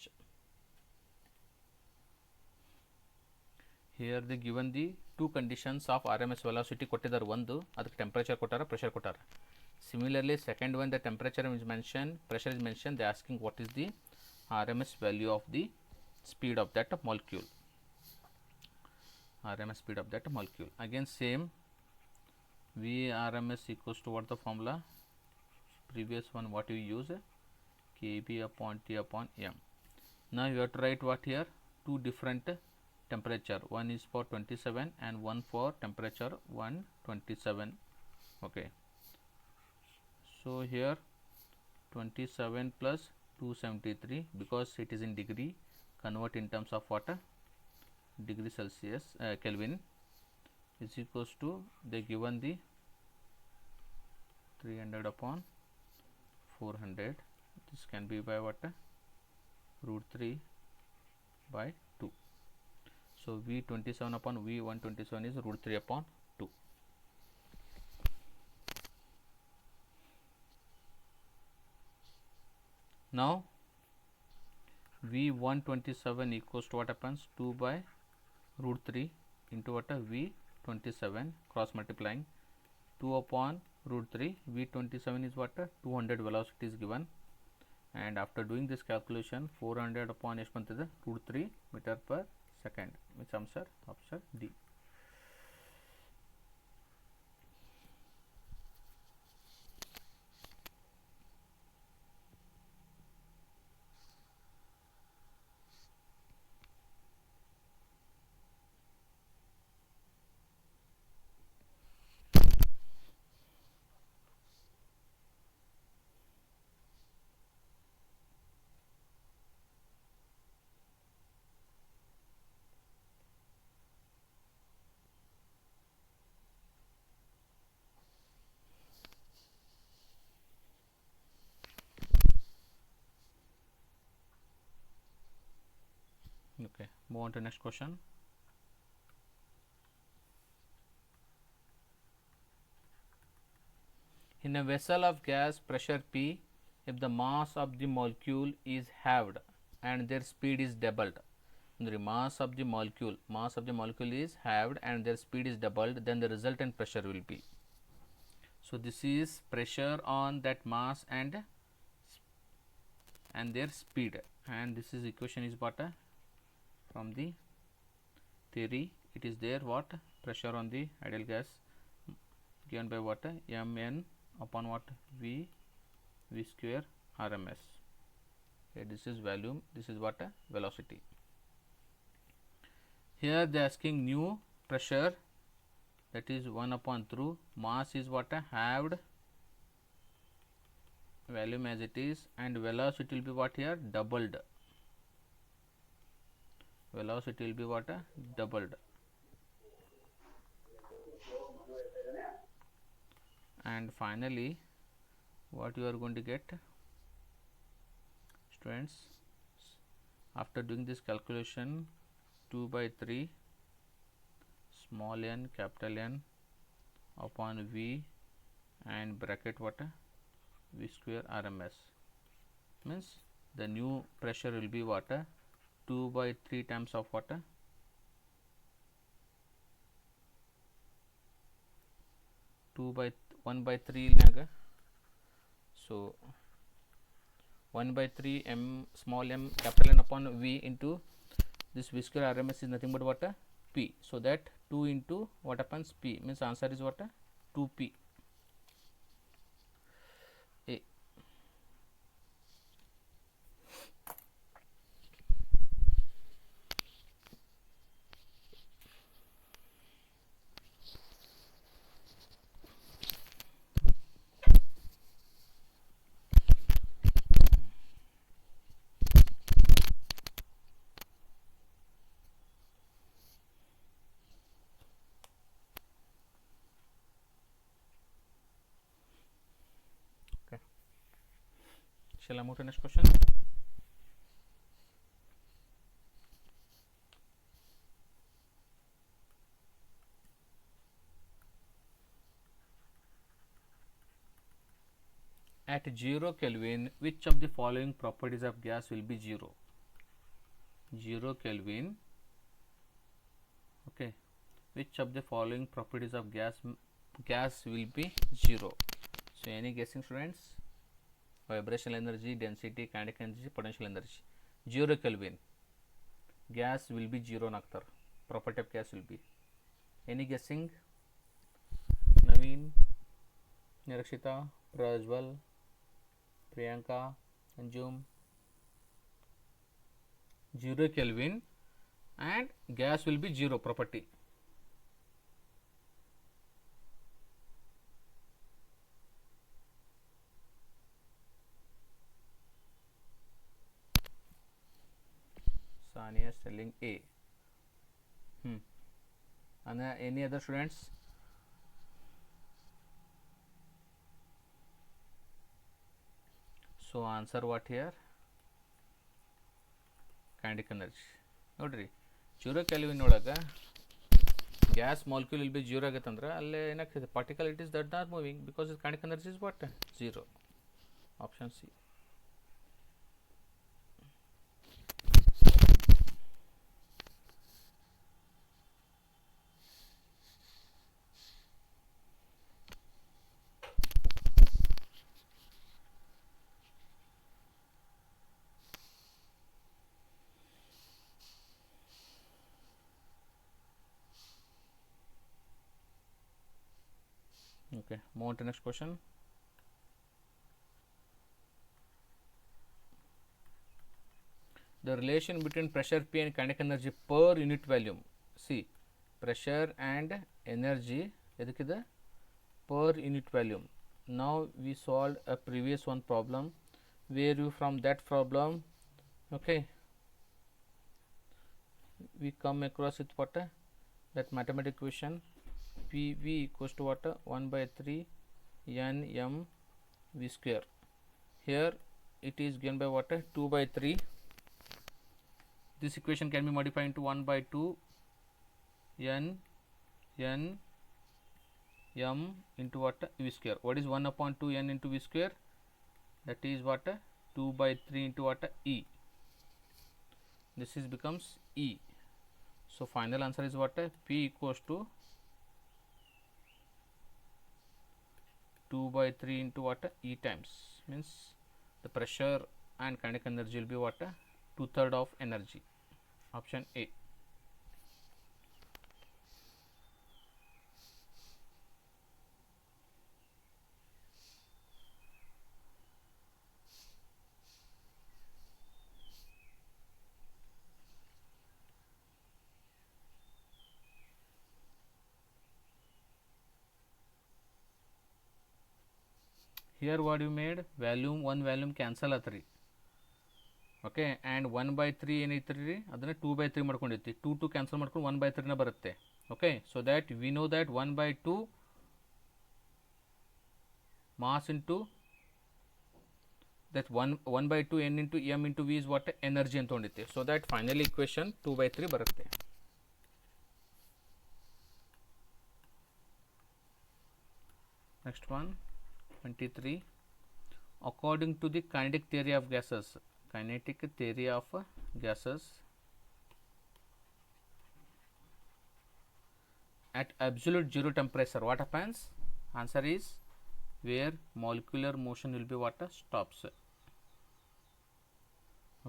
Here they given the two conditions of RMS velocity ಕೊಟ್ಟಿದ್ದಾರೆ, ಒಂದು ಅದಕ್ಕೆ temperature ಕೊಟ್ಟಾರ, pressure ಕೊಟ್ಟಾರ. Similarly second one, the temperature is mentioned, pressure is mentioned, they asking what is the RMS value of the speed of that molecule, RMS speed of that molecule. Again same, V RMS equals to what the formula, previous one what you use, Kb upon T upon M. Now you have to write what here, two different temperature, one is for 27 and one for temperature 127. Okay, so here 27 plus 273, because it is in degree, convert in terms of what, degree Celsius, Kelvin, is equals to, they given the 300 upon 400, this can be by what, root 3 by 2. So V27 upon V127 is root 3 upon 2. Now V127 equals to what happens, 2 by root 3 into what, V27, cross multiplying, 2 upon root 3, V27 is what, 200 velocity is given, and after doing this calculation 400 upon ಎಷ್ಟು ಬಂತಿದೆ, root 3 meter per second, which answer, option D. Okay, move on to next question. In a vessel of gas pressure P, if the mass of the molecule is halved and their speed is doubled, the mass of the molecule is halved and their speed is doubled, then the resultant pressure will be. So this is pressure on that mass and their speed, and this is equation is what from the theory. It is there what pressure on the ideal gas given by what mn upon what v square rms. Okay, this is volume, this is what velocity. Here they are asking new pressure, that is 1 upon through mass is what halved volume as it is, and velocity will be what here doubled. Velocity will be what doubled. And finally what you are going to get, students, after doing this calculation, 2 by 3 small n capital N upon V and bracket what V square RMS, means the new pressure will be what 2 by 3 times of what 2 by 1 by 3 naga. So 1 by 3 m small m capital N upon V into this V square RMS is nothing but what P. So that 2 into what happens P, means answer is what 2P. A. Shall I move to next question? At 0 Kelvin, which of the following properties of gas will be 0? 0 Kelvin, okay, which of the following properties of gas will be 0? So any guessing, students? Vibrational energy, density, kinetic energy, potential energy. 0 Kelvin, gas will be 0 naktar. Property of gas will be. Any guessing? Naveen, Nirakshita, Prajwal, Priyanka, Anjum. 0 Kelvin and gas will be 0 property. Sania is telling A. And any other students? So answer what here? Kinetic energy. Nodri 0 Kelvin ಒಳಗ gas molecule will be 0 ಆಗತ್ತಂದ್ರೆ ಅಲ್ಲಿ ಏನಾಗ್ತದೆ particle it is that not moving because its kinetic energy is what 0. Option C. Okay, move on to next question. The relation between pressure P and kinetic energy per unit volume. See, pressure and energy edukide per unit volume. Now we solved a previous one problem where you from that problem, okay, we come across with what that mathematical equation PV equals to what 1 by 3 n m v square. Here it is given by what 2 by 3. This equation can be modified into 1 by 2 n m into what v square. What is 1 upon 2 n into v square? That is what 2 by 3 into what e. This is becomes e. So final answer is what P equals to 2 by 3 into what? E times, means the pressure and kinetic energy will be what? 2/3 of energy. Option A. Here what you made, volume one volume cancel ಆತ್ರಿ. Okay and 1/3 ಏನೈತ್ರಿ ಅದನ್ನು 2/3 ಮಾಡ್ಕೊಂಡಿರ್ತಿ. 2 cancel ಮಾಡ್ಕೊಂಡು 1/3 ಬರುತ್ತೆ. Okay, so that we know that 1/2 mass into that 1/2 n into m into v is what? Energy ಅಂತ ತೊಗೊಂಡಿತ್ತೆ. So that final equation 2/3 ಬರುತ್ತೆ. Next one, 23. According to the kinetic theory of gases, at absolute zero temperature, what happens? Answer is where molecular motion will be what? Stops.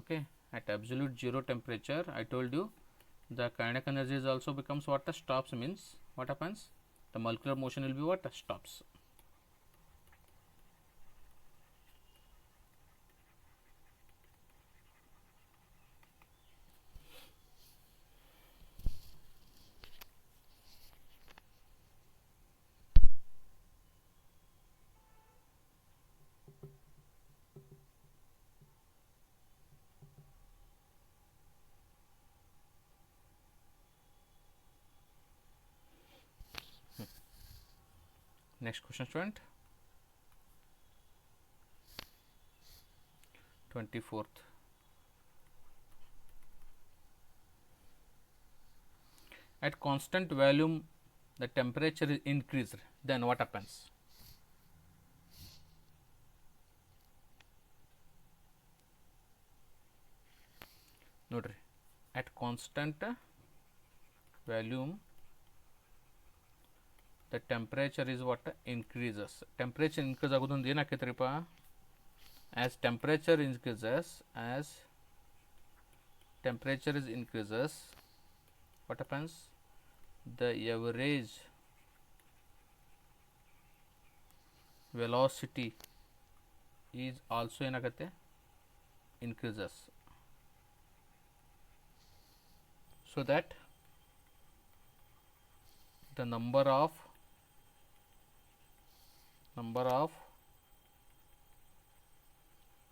Okay, at absolute zero temperature, I told you the kinetic energy is also becomes what? Stops, means what happens? The molecular motion will be what? Stops. Next question, student. 24th. At constant volume the temperature is increased, then what happens? ನೋಡ್ರಿ, at constant volume the temperature is what? Increases. Temperature increase ಆಗೋದ್ರಿಂದ ಏನಾಕೈತ್ರಿಪ್ಪ? As temperature increases, what happens? The average velocity is also ಏನಾಗತ್ತೆ? Increases. So that the number of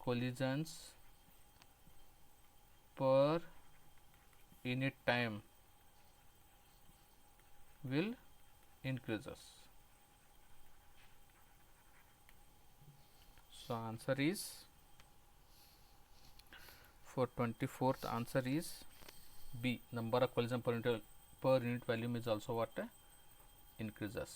collisions per unit time will increases. So answer is, for 24th answer is B. Number of collision per unit volume is also what? Increases.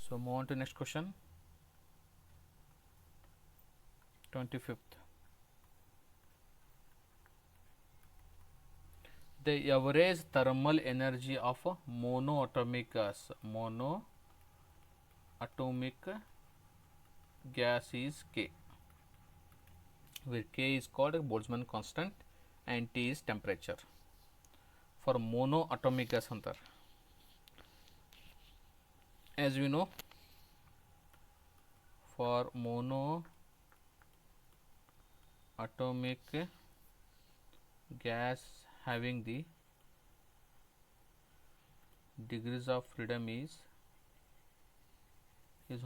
So move on to next question. 25th. The average thermal energy of a monoatomic gas is K, where K is called a Boltzmann constant and T is temperature. For monoatomic gas antar, as we know, for monoatomic gas having the degrees of freedom is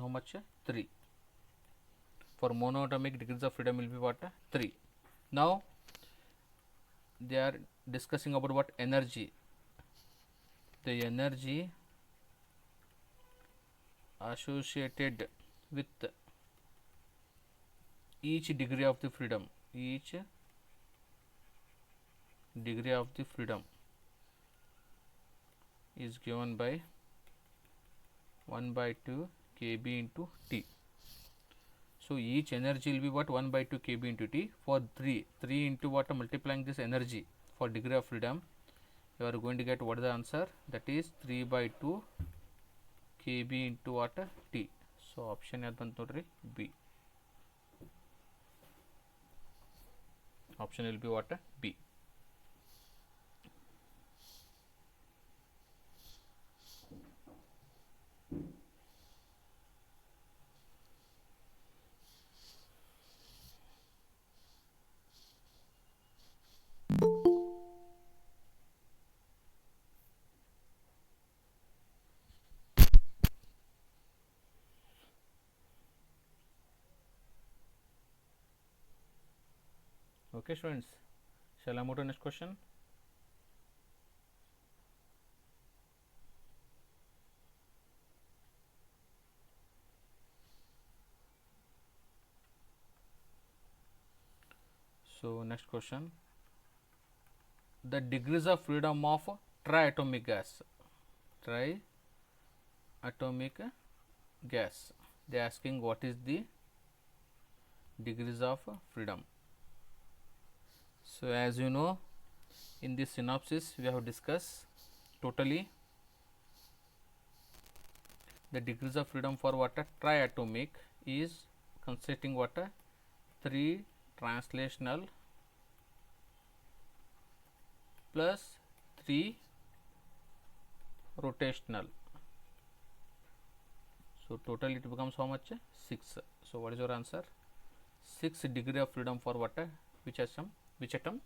how much? 3. For monoatomic, degrees of freedom will be what? 3. Now they are discussing about what energy, the energy associated with each degree of the freedom, each degree of the freedom is given by 1 by 2 kb into T. So each energy will be what, 1 by 2 kb into T for 3 into what, multiplying this energy for degree of freedom, you are going to get what is the answer, that is 3 by 2 kb into what, T. So option ಯಾವ್ದು ಬಂತು ನೋಡ್ರಿ, B. Option will be what, B. Okay students, shall I move to next question? So next question, the degrees of freedom of triatomic gas, they are asking what is the degrees of freedom. So as you know, in this synopsis we have discussed totally the degrees of freedom for what, a triatomic is consisting what, a 3 translational plus 3 rotational. So total it becomes how much, 6. So what is your answer? 6 degree of freedom for what, which atom,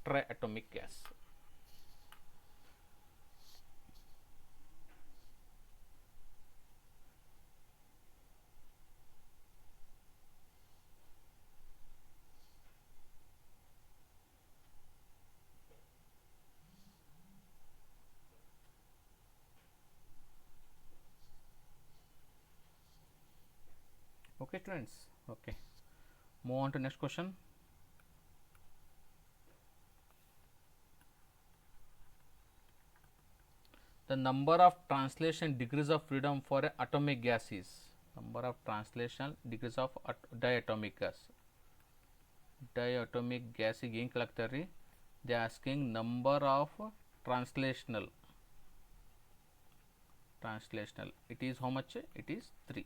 triatomic gas. Okay students, okay, move on to next question. The number of translation degrees of freedom for a atomic gas is, number of translation degrees of diatomic gas. Diatomic gas ಗೆ ಏನು ಕೇಳಾಕ್ತಾರೆ ರೀ, they are asking number of translational, it is how much, it is 3.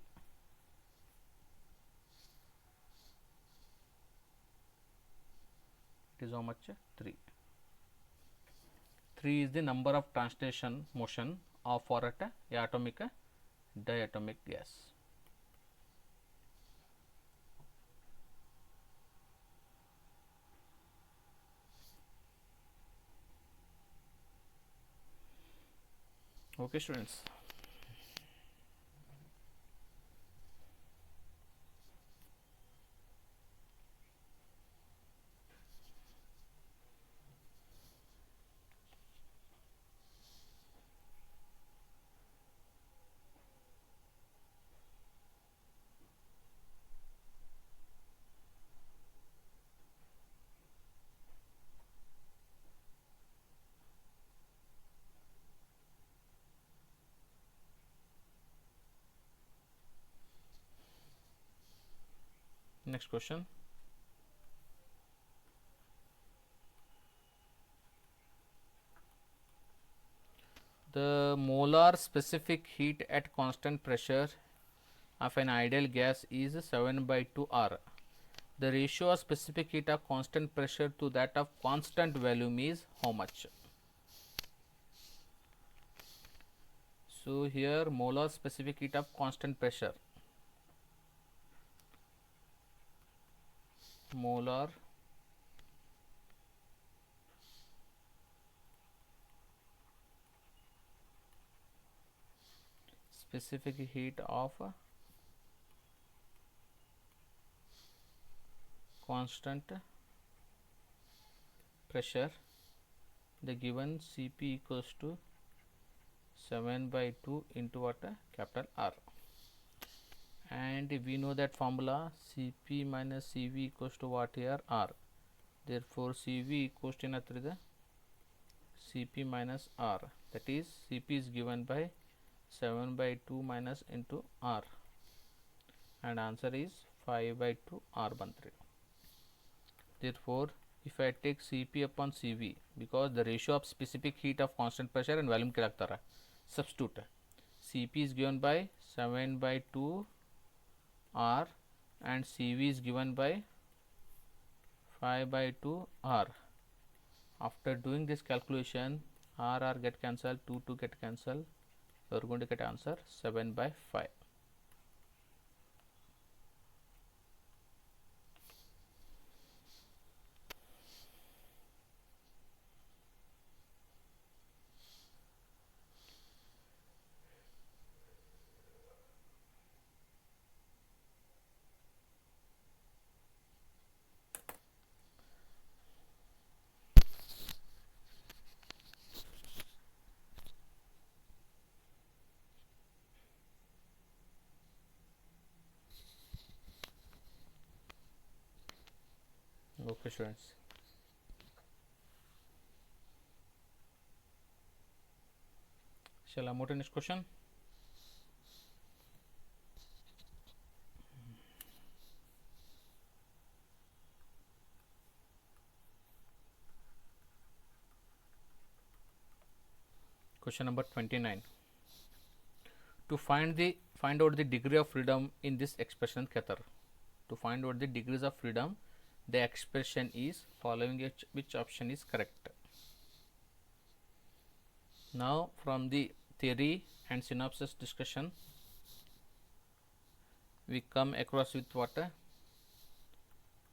It is how much, 3. 3 is the number of translation motion of for a atomic diatomic gas. Okay students, next question. The molar specific heat at constant pressure of an ideal gas is 7 by 2 R. The ratio of specific heat of constant pressure to that of constant volume is how much? So here molar specific heat of constant pressure, molar specific heat of constant pressure the given Cp equals to 7 by 2 into what, capital R, and we know that formula Cp minus Cv equals to what here, R. Therefore Cv equals to the Cp minus R, that is Cp is given by 7 by 2 minus into R, and answer is 5 by 2 R13. Therefore if I take Cp upon Cv, because the ratio of specific heat of constant pressure and volume क्या लगता रहा, substitute, Cp is given by 7 by 2 R and Cv is given by 5 by 2 R. After doing this calculation, R get cancelled, 2 get cancelled, we are going to get answer 7 by 5. Okay students, shall I move to next question? Question number 29. To find out the degree of freedom in this expression Keter. To find out the degrees of freedom, the expression is following which option is correct. Now from the theory and synopsis discussion, we come across with what,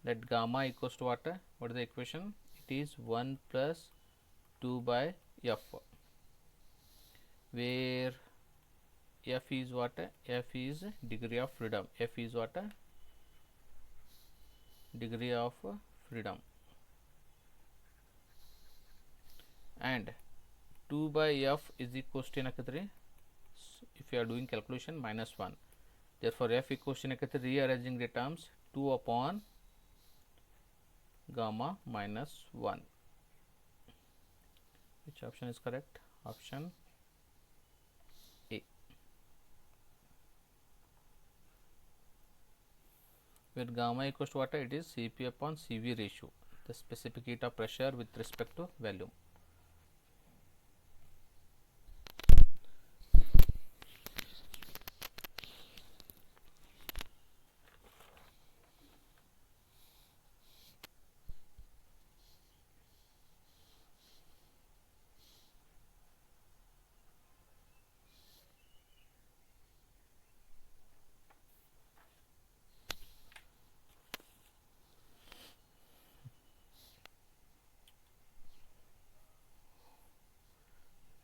that gamma equals to what is the equation? It is 1 plus 2 by F, where F is what? F is degree of freedom. F is what? Degree of freedom. And 2 by F is equals to if you are doing calculation minus 1. Therefore F equals to rearranging the terms 2 upon gamma minus 1. Which option is correct? Option A. Where gamma equals to what? It is Cp upon Cv ratio, the specific heat of pressure with respect to volume.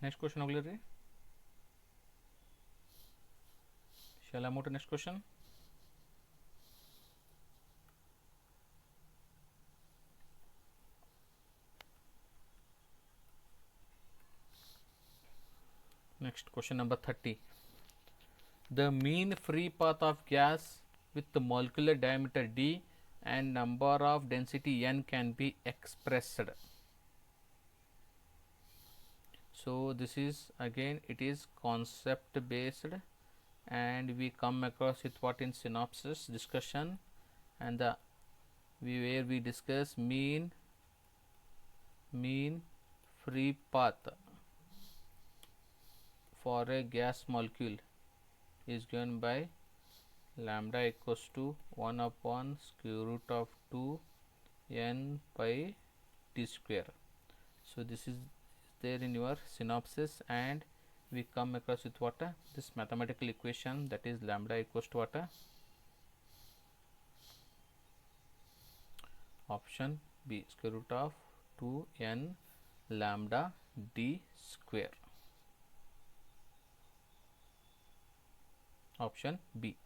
Next question auxiliary. Shall I move to next question? Next question number 30. The mean free path of gas with the molecular diameter d and number of density n can be expressed. So this is again, it is concept based, and we come across with what in synopsis discussion, and where we discuss mean free path for a gas molecule is given by lambda equals to 1 upon square root of 2 n pi t square. So this is there in your synopsis, and we come across with what, this mathematical equation, that is lambda equals to what, option B, square root of 2 n lambda d square. Option B.